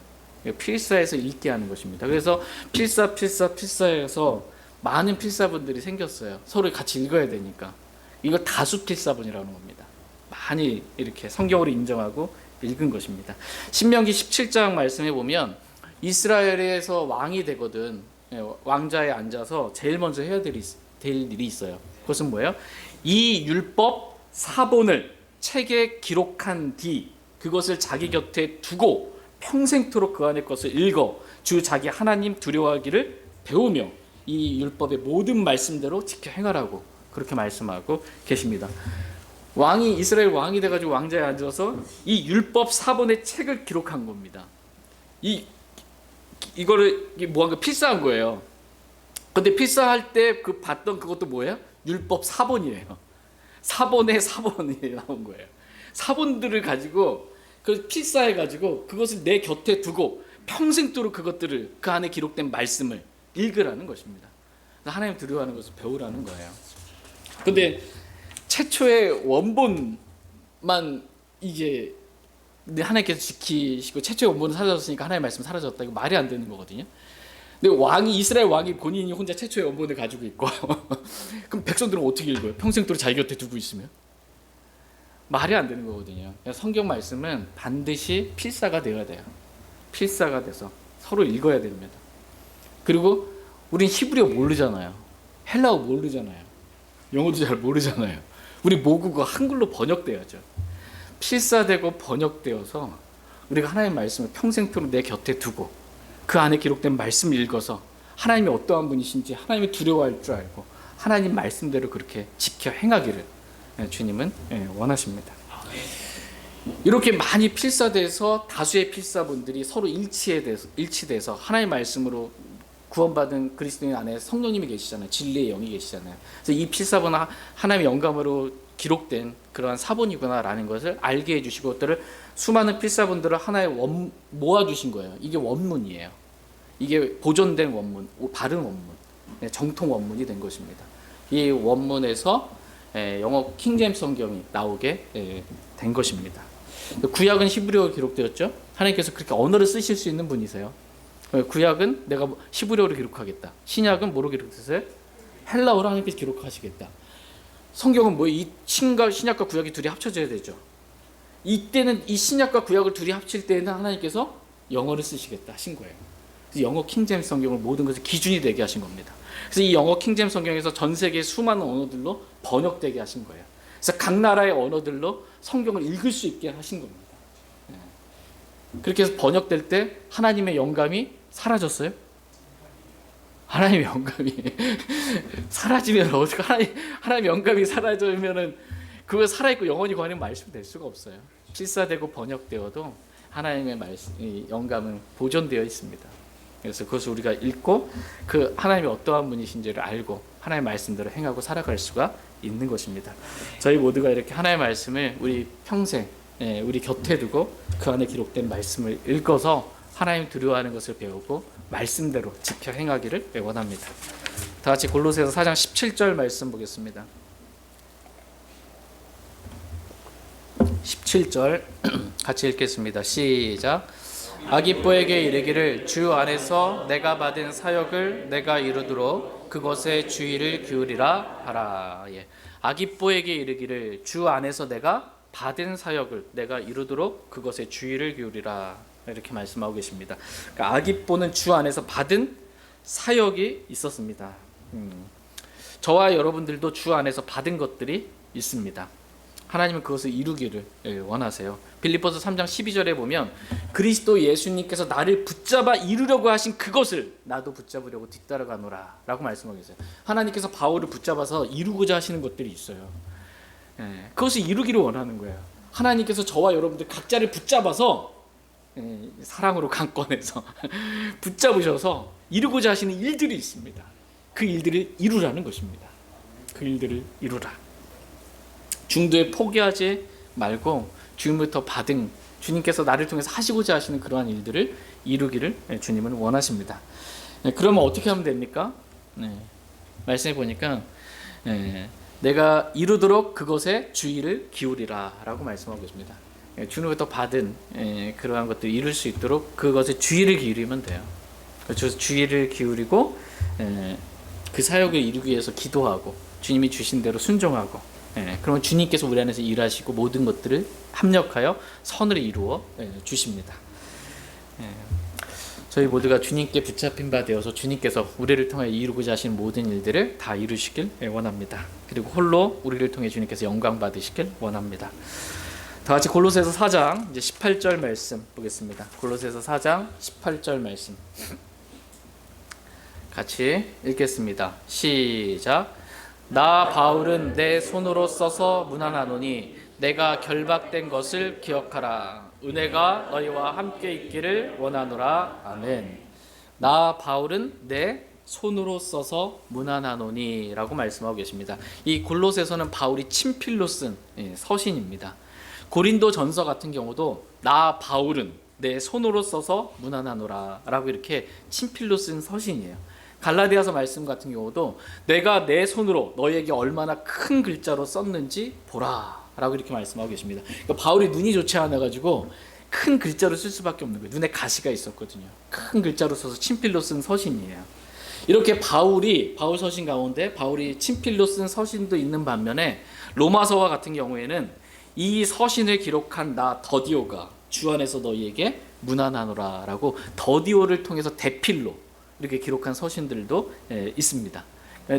필사해서 읽게 하는 것입니다. 그래서 필사해서 많은 필사분들이 생겼어요. 서로 같이 읽어야 되니까. 이거 다수 필사분이라는 겁니다. 많이 이렇게 성경으로 인정하고 읽은 것입니다. 신명기 17장 말씀해 보면 이스라엘에서 왕이 되거든 왕자에 앉아서 제일 먼저 해야 될 일이 있어요. 그것은 뭐예요? 이 율법 사본을 책에 기록한 뒤 그것을 자기 곁에 두고 평생토록 그 안의 것을 읽어 주 자기 하나님 두려워하기를 배우며 이 율법의 모든 말씀대로 지켜 행하라고 그렇게 말씀하고 계십니다. 이스라엘 왕이 돼가지고 왕자에 앉아서 이 율법 사본의 책을 기록한 겁니다. 이거를 뭐한 필사한 거예요. 근데 필사할 때 봤던 그것도 뭐예요? 율법 사본이에요. 사본에 사본이 나온 거예요. 사본들을 가지고 필사해가지고 그것을 내 곁에 두고 평생도록 그것들을 그 안에 기록된 말씀을 읽으라는 것입니다. 하나님 두려워하는 것을 배우라는 거예요. 근데 최초의 원본만 이게 하나님께서 지키시고 최초의 원본은 사라졌으니까 하나님의 말씀은 사라졌다. 이거 말이 안 되는 거거든요. 근데 이스라엘 왕이 본인이 혼자 최초의 원본을 가지고 있고 그럼 백성들은 어떻게 읽어요? 평생도록 자기 곁에 두고 있으면? 말이 안 되는 거거든요. 성경 말씀은 반드시 필사가 되어야 돼요. 필사가 돼서 서로 읽어야 됩니다. 그리고 우린 히브리어 모르잖아요. 헬라어 모르잖아요. 영어도 잘 모르잖아요. 우리 모국어 한글로 번역돼야죠. 필사되고 번역되어서 우리가 하나님의 말씀을 평생토록 내 곁에 두고 그 안에 기록된 말씀을 읽어서 하나님이 어떠한 분이신지 하나님이 두려워할 줄 알고 하나님 말씀대로 그렇게 지켜 행하기를 주님은 원하십니다. 이렇게 많이 필사돼서 다수의 필사분들이 서로 일치돼서 하나님의 말씀으로 구원받은 그리스도인 안에 성령님이 계시잖아요. 진리의 영이 계시잖아요. 그래서 이 필사본은 하나님의 영감으로 기록된 그러한 사본이구나라는 것을 알게 해주시고 그것들을 수많은 필사본들을 하나에 모아주신 거예요. 이게 원문이에요. 이게 보존된 원문, 바른 원문, 정통 원문이 된 것입니다. 이 원문에서 영어 킹제임스 성경이 나오게 된 것입니다. 구약은 히브리어로 기록되었죠. 하나님께서 그렇게 언어를 쓰실 수 있는 분이세요. 구약은 내가 히브리어로 기록하겠다. 신약은 뭐로 기록했어요? 헬라어로 하나님께서 기록하시겠다. 성경은 이 신약과 구약이 둘이 합쳐져야 되죠. 이때는 이 신약과 구약을 둘이 합칠 때는 하나님께서 영어를 쓰시겠다 하신 거예요. 그래서 영어 킹제임스 성경을 모든 것을 기준이 되게 하신 겁니다. 그래서 이 영어 킹제임스 성경에서 전 세계 수많은 언어들로 번역되게 하신 거예요. 그래서 각 나라의 언어들로 성경을 읽을 수 있게 하신 겁니다. 그렇게 해서 번역될 때 하나님의 영감이 사라졌어요? 하나님의 영감이 사라지면 어떻게 하나님의 영감이 사라지면은 그거 살아있고 영원히 관하는 말씀이 될 수가 없어요. 필사되고 번역되어도 하나님의 말씀, 이 영감은 보존되어 있습니다. 그래서 그것을 우리가 읽고 그 하나님이 어떠한 분이신지를 알고 하나님의 말씀대로 행하고 살아갈 수가 있는 것입니다. 저희 모두가 이렇게 하나님의 말씀을 우리 평생 우리 곁에 두고 그 안에 기록된 말씀을 읽어서 하나님 두려워하는 것을 배우고 말씀대로 지켜 행하기를 원합니다. 다 같이 골로새서 4장 17절 말씀 보겠습니다. 17절 같이 읽겠습니다. 시작. 아기뽀에게 이르기를 주 안에서 내가 받은 사역을 내가 이루도록 그것에 주의를 기울이라 하라. 아기뽀에게 이르기를 주 안에서 내가 받은 사역을 내가 이루도록 그것에 주의를 기울이라, 이렇게 말씀하고 계십니다. 그러니까 아기뽀는 주 안에서 받은 사역이 있었습니다. 저와 여러분들도 주 안에서 받은 것들이 있습니다. 하나님은 그것을 이루기를 원하세요. 빌립보서 3장 12절에 보면 그리스도 예수님께서 나를 붙잡아 이루려고 하신 그것을 나도 붙잡으려고 뒤따라가노라 라고 말씀하고 계세요. 하나님께서 바울을 붙잡아서 이루고자 하시는 것들이 있어요. 그것을 이루기를 원하는 거예요. 하나님께서 저와 여러분들 각자를 붙잡아서 사랑으로 강권해서 붙잡으셔서 이루고자 하시는 일들이 있습니다. 그 일들을 이루라는 것입니다. 그 일들을 이루라. 중도에 포기하지 말고 주님부터 받은, 주님께서 나를 통해서 하시고자 하시는 그러한 일들을 이루기를 주님은 원하십니다. 그러면 어떻게 하면 됩니까? 말씀해 보니까 내가 이루도록 그것에 주의를 기울이라 라고 말씀하고 계십니다. 주님부터 받은 그러한 것들을 이룰 수 있도록 그것에 주의를 기울이면 돼요. 그래서 주의를 기울이고 그 사역을 이루기 위해서 기도하고 주님이 주신 대로 순종하고, 그러면 주님께서 우리 안에서 일하시고 모든 것들을 합력하여 선을 이루어 주십니다. 저희 모두가 주님께 붙잡힌 바 되어서 주님께서 우리를 통해 이루고자 하신 모든 일들을 다 이루시길 원합니다. 그리고 홀로 우리를 통해 주님께서 영광 받으시길 원합니다. 다 같이 골로새서 4장 이제 18절 말씀 보겠습니다. 골로새서 4장 18절 말씀 같이 읽겠습니다. 시작. 나 바울은 내 손으로 써서 문안하노니 내가 결박된 것을 기억하라. 은혜가 너희와 함께 있기를 원하노라. 아멘. 나 바울은 내 손으로 써서 문안하노니 라고 말씀하고 계십니다. 이 골로새서는 바울이 친필로 쓴 서신입니다. 고린도 전서 같은 경우도 나 바울은 내 손으로 써서 문안하노라 라고 이렇게 친필로 쓴 서신이에요. 갈라디아서 말씀 같은 경우도 내가 내 손으로 너희에게 얼마나 큰 글자로 썼는지 보라 라고 이렇게 말씀하고 계십니다. 그러니까 바울이 눈이 좋지 않아 가지고 큰 글자로 쓸 수밖에 없는 거예요. 눈에 가시가 있었거든요. 큰 글자로 써서 친필로 쓴 서신이에요. 이렇게 바울 서신 가운데 바울이 친필로 쓴 서신도 있는 반면에 로마서와 같은 경우에는 이 서신을 기록한 나 더디오가 주 안에서 너희에게 문안하노라 라고 더디오를 통해서 대필로 이렇게 기록한 서신들도 있습니다.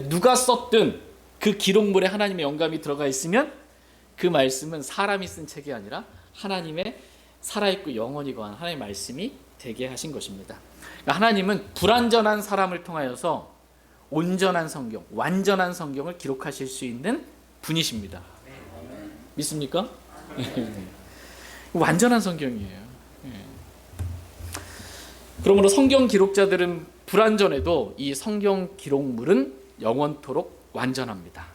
누가 썼든 그 기록물에 하나님의 영감이 들어가 있으면 그 말씀은 사람이 쓴 책이 아니라 하나님의 살아있고 영원히 거한 하나님의 말씀이 되게 하신 것입니다. 그러니까 하나님은 불완전한 사람을 통하여서 온전한 성경, 완전한 성경을 기록하실 수 있는 분이십니다. 믿습니까? 완전한 성경이에요. 그러므로 성경 기록자들은 불완전해도 이 성경 기록물은 영원토록 완전합니다.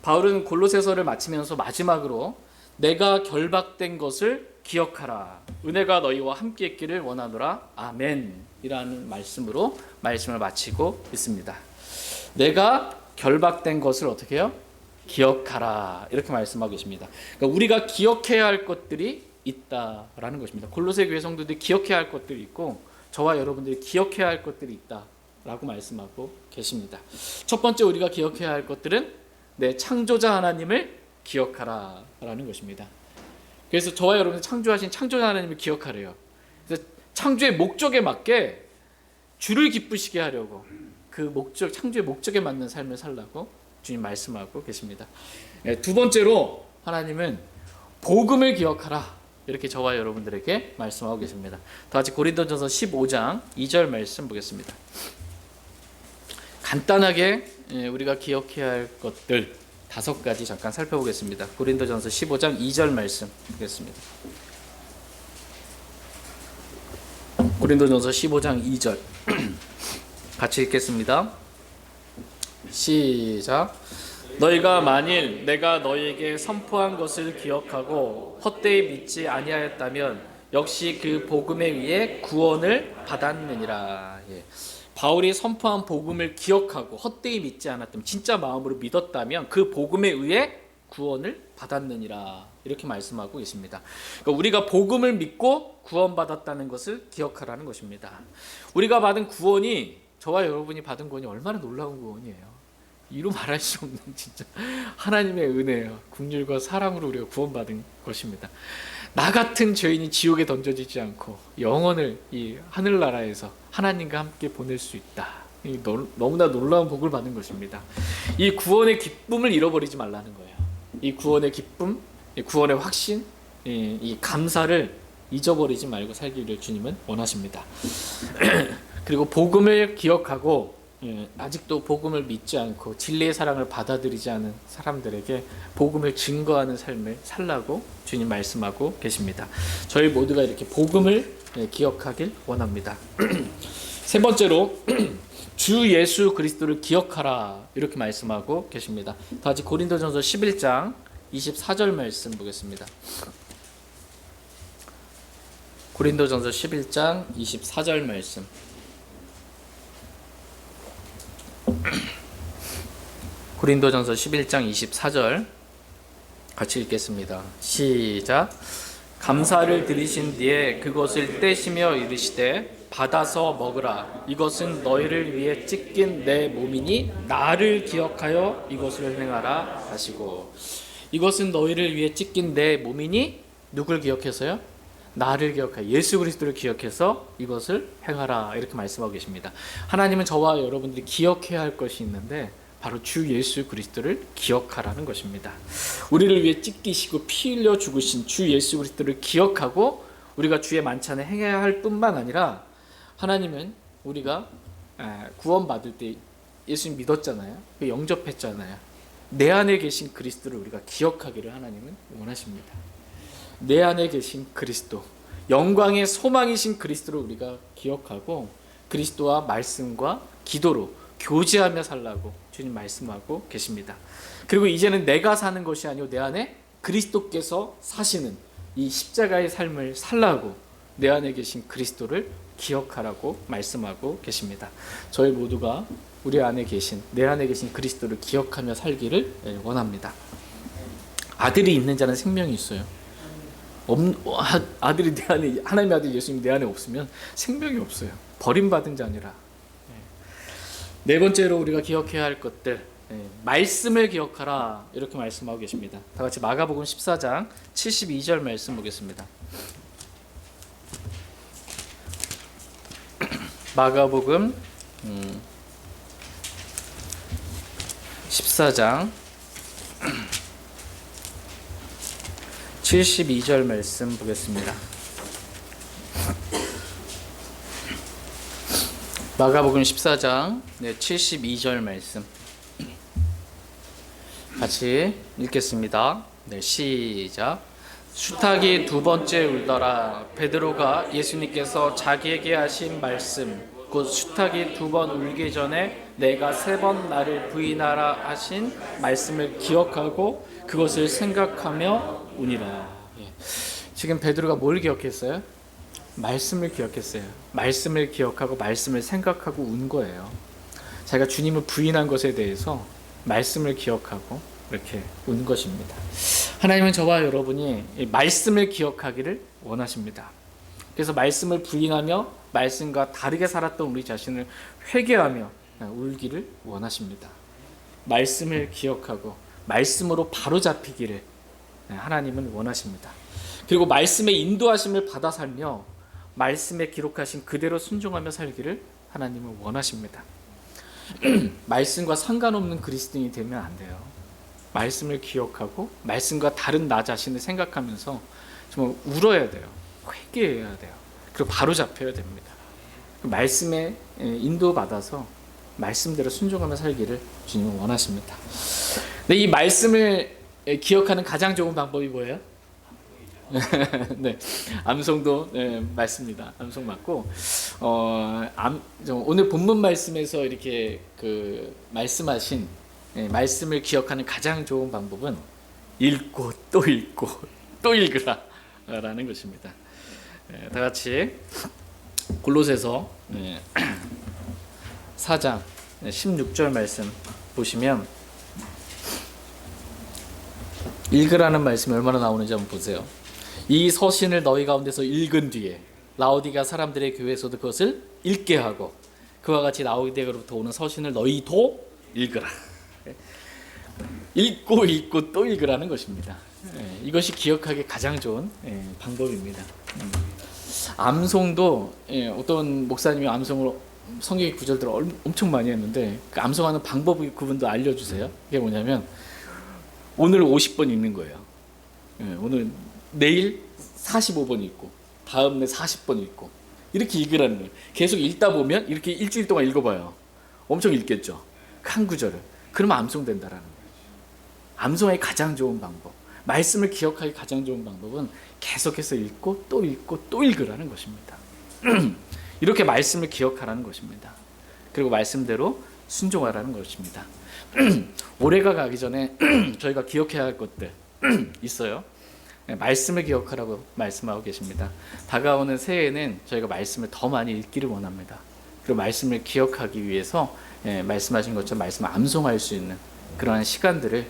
바울은 골로새서를 마치면서 마지막으로 내가 결박된 것을 기억하라. 은혜가 너희와 함께 있기를 원하노라. 아멘. 이라는 말씀으로 말씀을 마치고 있습니다. 내가 결박된 것을 어떻게 해요? 기억하라. 이렇게 말씀하고 계십니다. 그러니까 우리가 기억해야 할 것들이 있다라는 것입니다. 골로새 교회 성도들이 기억해야 할 것들이 있고 저와 여러분들이 기억해야 할 것들이 있다라고 말씀하고 계십니다. 첫 번째 우리가 기억해야 할 것들은 내 창조자 하나님을 기억하라라는 것입니다. 그래서 저와 여러분들 창조하신 창조자 하나님을 기억하래요. 그래서 창조의 목적에 맞게 주를 기쁘시게 하려고 그 목적, 창조의 목적에 맞는 삶을 살라고 주님 말씀하고 계십니다. 두 번째로 하나님은 복음을 기억하라. 이렇게 저와 여러분들에게 말씀하고 계십니다. 다 같이 고린도전서 15장 2절 말씀 보겠습니다. 간단하게 우리가 기억해야 할 것들 5가지 잠깐 살펴보겠습니다. 고린도전서 15장 2절 말씀 보겠습니다. 고린도전서 15장 2절 같이 읽겠습니다. 시작. 너희가 만일 내가 너희에게 선포한 것을 기억하고 헛되이 믿지 아니하였다면 역시 그 복음에 의해 구원을 받았느니라. 예. 바울이 선포한 복음을 기억하고 헛되이 믿지 않았다면, 진짜 마음으로 믿었다면 그 복음에 의해 구원을 받았느니라, 이렇게 말씀하고 계십니다. 그러니까 우리가 복음을 믿고 구원받았다는 것을 기억하라는 것입니다. 우리가 받은 구원이, 저와 여러분이 받은 구원이 얼마나 놀라운 구원이에요. 이루 말할 수 없는 진짜 하나님의 은혜예요. 긍휼과 사랑으로 우리가 구원받은 것입니다. 나 같은 죄인이 지옥에 던져지지 않고 영혼을 이 하늘나라에서 하나님과 함께 보낼 수 있다. 너무나 놀라운 복을 받은 것입니다. 이 구원의 기쁨을 잃어버리지 말라는 거예요. 이 구원의 기쁨, 이 구원의 확신, 이 감사를 잊어버리지 말고 살기를 주님은 원하십니다. 그리고 복음을 기억하고 아직도 복음을 믿지 않고 진리의 사랑을 받아들이지 않은 사람들에게 복음을 증거하는 삶을 살라고 주님 말씀하고 계십니다. 저희 모두가 이렇게 복음을 기억하길 원합니다. 세 번째로 주 예수 그리스도를 기억하라, 이렇게 말씀하고 계십니다. 다 같이 고린도전서 11장 24절 말씀 보겠습니다. 고린도전서 11장 24절 말씀. 고린도전서 11장 24절 같이 읽겠습니다. 시작. 감사를 드리신 뒤에 그것을 떼시며 이르시되 받아서 먹으라. 이것은 너희를 위해 찢긴 내 몸이니 나를 기억하여 이것을 행하라 하시고. 이것은 너희를 위해 찢긴 내 몸이니 누굴 기억해서요? 나를 기억하여, 예수 그리스도를 기억해서 이것을 행하라, 이렇게 말씀하고 계십니다. 하나님은 저와 여러분들이 기억해야 할 것이 있는데 바로 주 예수 그리스도를 기억하라는 것입니다. 우리를 위해 찢기시고 피 흘려 죽으신 주 예수 그리스도를 기억하고 우리가 주의 만찬을 행해야 할 뿐만 아니라, 하나님은 우리가 구원받을 때 예수님 믿었잖아요. 영접했잖아요. 내 안에 계신 그리스도를 우리가 기억하기를 하나님은 원하십니다. 내 안에 계신 그리스도, 영광의 소망이신 그리스도를 우리가 기억하고 그리스도와 말씀과 기도로 교제하며 살라고 주님 말씀하고 계십니다. 그리고 이제는 내가 사는 것이 아니고 내 안에 그리스도께서 사시는 이 십자가의 삶을 살라고 내 안에 계신 그리스도를 기억하라고 말씀하고 계십니다. 저희 모두가 우리 안에 계신, 내 안에 계신 그리스도를 기억하며 살기를 원합니다. 아들이 있는 자는 생명이 있어요. 아들이 내 안에, 하나님의 아들 예수님이 내 안에 없으면 생명이 없어요. 버림받은 자니라. 네 번째로 우리가 기억해야 할 것들, 말씀을 기억하라, 이렇게 말씀하고 계십니다. 다 같이 마가복음 14장 72절 말씀 보겠습니다. 마가복음 14장 72절 말씀 보겠습니다. 마가복음 14장 72절 말씀 같이 읽겠습니다. 시작. 수탉이 두 번째 울더라. 베드로가 예수님께서 자기에게 하신 말씀, 곧 수탉이 두 번 울기 전에 내가 세 번 나를 부인하라 하신 말씀을 기억하고 그것을 생각하며 우니라. 지금 베드로가 뭘 기억했어요? 말씀을 기억했어요. 말씀을 기억하고 말씀을 생각하고 운 거예요. 자기가 주님을 부인한 것에 대해서 말씀을 기억하고 이렇게 운 것입니다. 하나님은 저와 여러분이 말씀을 기억하기를 원하십니다. 그래서 말씀을 부인하며 말씀과 다르게 살았던 우리 자신을 회개하며 울기를 원하십니다. 말씀을 기억하고 말씀으로 바로잡히기를 하나님은 원하십니다. 그리고 말씀의 인도하심을 받아 살며 말씀에 기록하신 그대로 순종하며 살기를 하나님은 원하십니다. 말씀과 상관없는 그리스도인이 되면 안 돼요. 말씀을 기억하고 말씀과 다른 나 자신을 생각하면서 정말 울어야 돼요. 회개해야 돼요. 그리고 바로 잡혀야 됩니다. 말씀에 인도받아서 말씀대로 순종하며 살기를 주님은 원하십니다. 근데 이 말씀을 기억하는 가장 좋은 방법이 뭐예요? 네, 암송도 네, 맞습니다. 암송 맞고 오늘 본문 말씀에서 이렇게 그 말씀하신 말씀을 기억하는 가장 좋은 방법은 읽고 또 읽고 또 읽으라라는 것입니다. 다 같이 골로새서 4장 16절 말씀 보시면 읽으라는 말씀이 얼마나 나오는지 한번 보세요. 이 서신을 너희 가운데서 읽은 뒤에 라오디가 사람들의 교회에서도 그것을 읽게 하고 그와 같이 라오디게로부터 오는 서신을 너희도 읽으라. 읽고 또 읽으라는 것입니다. 이것이 기억하기 가장 좋은 방법입니다. 암송도 어떤 목사님이 암송을 성경의 구절들을 엄청 많이 했는데 그 암송하는 방법을 그분도 알려주세요. 그게 뭐냐면 오늘 50번 읽는 거예요. 오늘 내일 45번 읽고 다음 날 40번 읽고 이렇게 읽으라는 거예요. 계속 읽다 보면 이렇게 일주일 동안 읽어봐요. 엄청 읽겠죠. 한 구절을. 그러면 암송된다라는 거예요. 암송의 가장 좋은 방법, 말씀을 기억하기 가장 좋은 방법은 계속해서 읽고 또 읽으라는 것입니다. 이렇게 말씀을 기억하라는 것입니다. 그리고 말씀대로 순종하라는 것입니다. 올해가 가기 전에 저희가 기억해야 할 것들 있어요. 말씀을 기억하라고 말씀하고 계십니다. 다가오는 새해에는 저희가 말씀을 더 많이 읽기를 원합니다. 그리고 말씀을 기억하기 위해서 말씀하신 것처럼 말씀을 암송할 수 있는 그러한 시간들을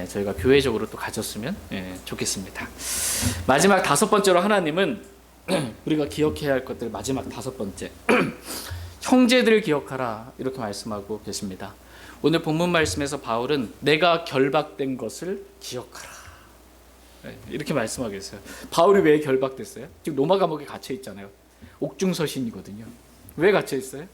저희가 교회적으로 또 가졌으면 좋겠습니다. 마지막 5번째로 하나님은 우리가 기억해야 할 것들 마지막 5번째 형제들을 기억하라 이렇게 말씀하고 계십니다. 오늘 본문 말씀에서 바울은 내가 결박된 것을 기억하라 이렇게 말씀하고 있어요. 바울이 왜 결박됐어요? 지금 로마 감옥에 갇혀 있잖아요. 옥중서신이거든요. 왜 갇혀 있어요?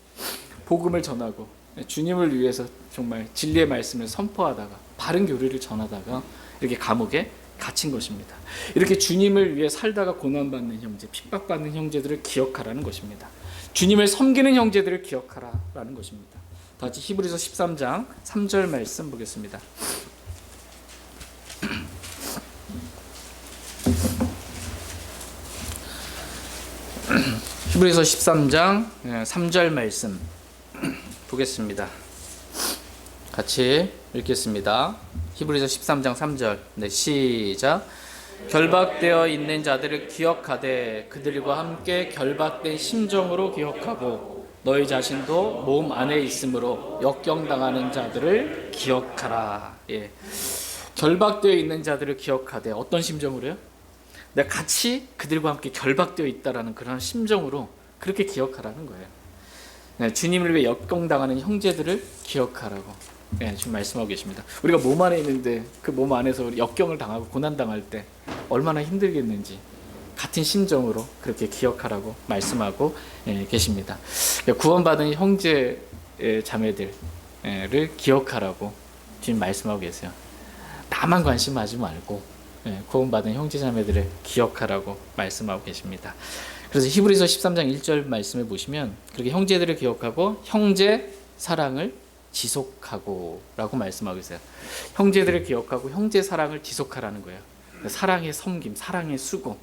복음을 전하고 주님을 위해서 정말 진리의 말씀을 선포하다가 바른 교리를 전하다가 이렇게 감옥에 갇힌 것입니다. 이렇게 주님을 위해 살다가 고난받는 형제, 핍박받는 형제들을 기억하라는 것입니다. 주님을 섬기는 형제들을 기억하라는 것입니다. 다 같이 히브리서 13장 3절 말씀 보겠습니다. 히브리서 13장 3절 말씀 보겠습니다. 같이 읽겠습니다. 히브리서 13장 3절. 네, 시작. 결박되어 있는 자들을 기억하되 그들과 함께 결박된 심정으로 기억하고 너희 자신도 몸 안에 있으므로 역경당하는 자들을 기억하라. 예. 결박되어 있는 자들을 기억하되 어떤 심정으로요? 내가 같이 그들과 함께 결박되어 있다라는 그런 심정으로 그렇게 기억하라는 거예요. 네, 주님을 위해 역경당하는 형제들을 기억하라고 지금 말씀하고 계십니다. 우리가 몸 안에 있는데 그 몸 안에서 역경을 당하고 고난당할 때 얼마나 힘들겠는지 같은 심정으로 그렇게 기억하라고 말씀하고 계십니다. 구원받은 형제 자매들을 기억하라고 지금 말씀하고 계세요. 나만 관심하지 말고 구원받은 형제 자매들을 기억하라고 말씀하고 계십니다. 그래서 히브리서 13장 1절 말씀을 보시면 그렇게 형제들을 기억하고 형제 사랑을 지속하고 라고 말씀하고 있어요. 형제들을 기억하고 형제 사랑을 지속하라는 거예요. 사랑의 섬김, 사랑의 수고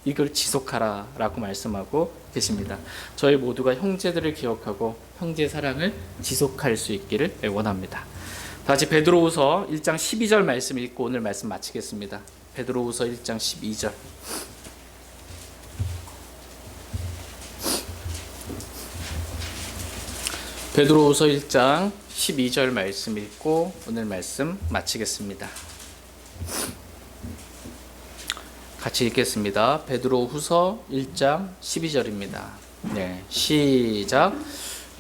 이걸 지속하라 라고 말씀하고 계십니다. 저희 모두가 형제들을 기억하고 형제 사랑을 지속할 수 있기를 원합니다. 다시 베드로후서 1장 12절 말씀 읽고 오늘 말씀 마치겠습니다. 베드로후서 1장 12절. 베드로후서 1장 12절 말씀 읽고 오늘 말씀 마치겠습니다. 같이 읽겠습니다. 베드로후서 1장 12절입니다. 네, 시작.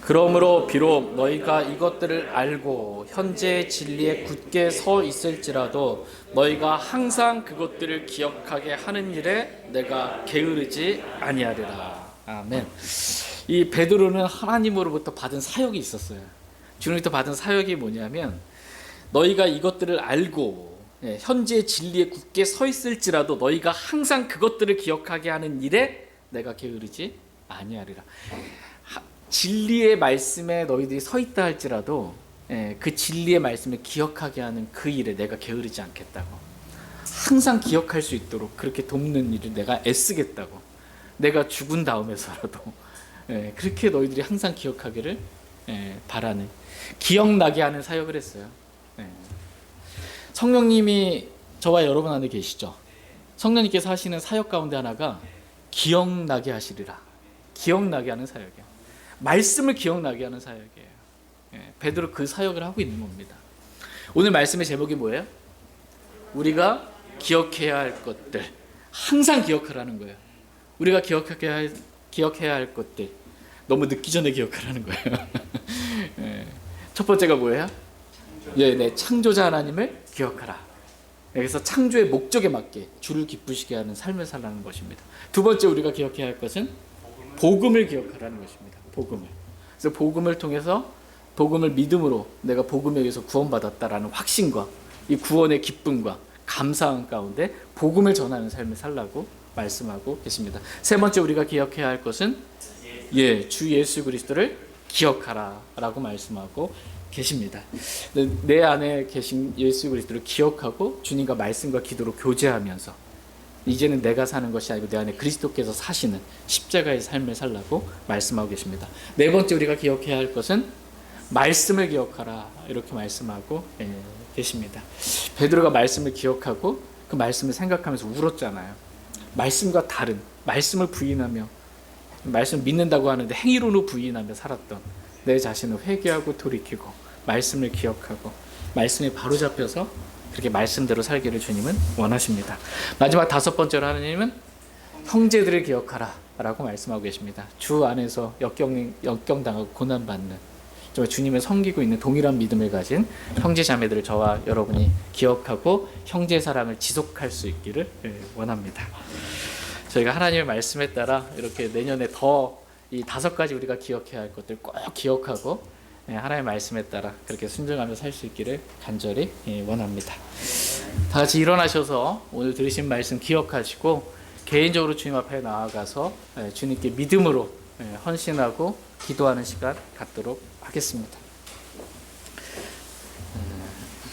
그러므로 비록 너희가 이것들을 알고 현재 진리에 굳게 서 있을지라도 너희가 항상 그것들을 기억하게 하는 일에 내가 게으르지 아니하리라. 아멘. 이 베드로는 하나님으로부터 받은 사역이 있었어요. 주님부터 받은 사역이 뭐냐면 너희가 이것들을 알고 현재 진리에 굳게 서 있을지라도 너희가 항상 그것들을 기억하게 하는 일에 내가 게으르지 아니하리라. 진리의 말씀에 너희들이 서 있다 할지라도 그 진리의 말씀을 기억하게 하는 그 일에 내가 게으르지 않겠다고. 항상 기억할 수 있도록 그렇게 돕는 일을 내가 애쓰겠다고. 내가 죽은 다음에서라도 그렇게 너희들이 항상 기억하기를 바라는, 기억나게 하는 사역을 했어요. 성령님이 저와 여러분 안에 계시죠. 성령님께서 하시는 사역 가운데 하나가 기억나게 하시리라. 기억나게 하는 사역이에요. 말씀을 기억나게 하는 사역이에요. 베드로 그 사역을 하고 있는 겁니다. 오늘 말씀의 제목이 뭐예요? 우리가 기억해야 할 것들, 항상 기억하라는 거예요. 우리가 기억해야 할 것들, 너무 늦기 전에 기억하라는 거예요. 첫 번째가 뭐예요? 창조자 하나님을 기억하라. 여기서 창조의 목적에 맞게 주를 기쁘시게 하는 삶을 살라는 것입니다. 두 번째 우리가 기억해야 할 것은 복음을 기억하라는 것입니다. 복음을. 그래서 복음을 통해서, 복음을 믿음으로 내가 복음에 의해서 구원받았다라는 확신과 이 구원의 기쁨과 감사함 가운데 복음을 전하는 삶을 살라고 말씀하고 계십니다. 세 번째 우리가 기억해야 할 것은 주 예수 그리스도를 기억하라 라고 말씀하고 계십니다. 내 안에 계신 예수 그리스도를 기억하고 주님과 말씀과 기도로 교제하면서 이제는 내가 사는 것이 아니고 내 안에 그리스도께서 사시는 십자가의 삶을 살라고 말씀하고 계십니다. 네 번째 우리가 기억해야 할 것은 말씀을 기억하라 이렇게 말씀하고 계십니다. 베드로가 말씀을 기억하고 그 말씀을 생각하면서 울었잖아요. 말씀과 다른, 말씀을 부인하며 말씀을 믿는다고 하는데 행위로는 부인하며 살았던 내 자신을 회개하고 돌이키고 말씀을 기억하고 말씀에 바로잡혀서 그렇게 말씀대로 살기를 주님은 원하십니다. 마지막 다섯 번째로 하나님은 형제들을 기억하라 라고 말씀하고 계십니다. 주 안에서 역경당하고 고난받는, 정말 주님을 섬기고 있는 동일한 믿음을 가진 형제 자매들을 저와 여러분이 기억하고 형제 사랑을 지속할 수 있기를 원합니다. 저희가 하나님의 말씀에 따라 이렇게 내년에 더 이 5가지 우리가 기억해야 할 것들 꼭 기억하고 하나님의 말씀에 따라 그렇게 순종하며 살 수 있기를 간절히 원합니다. 다 같이 일어나셔서 오늘 들으신 말씀 기억하시고 개인적으로 주님 앞에 나아가서 주님께 믿음으로 헌신하고 기도하는 시간 갖도록 하겠습니다.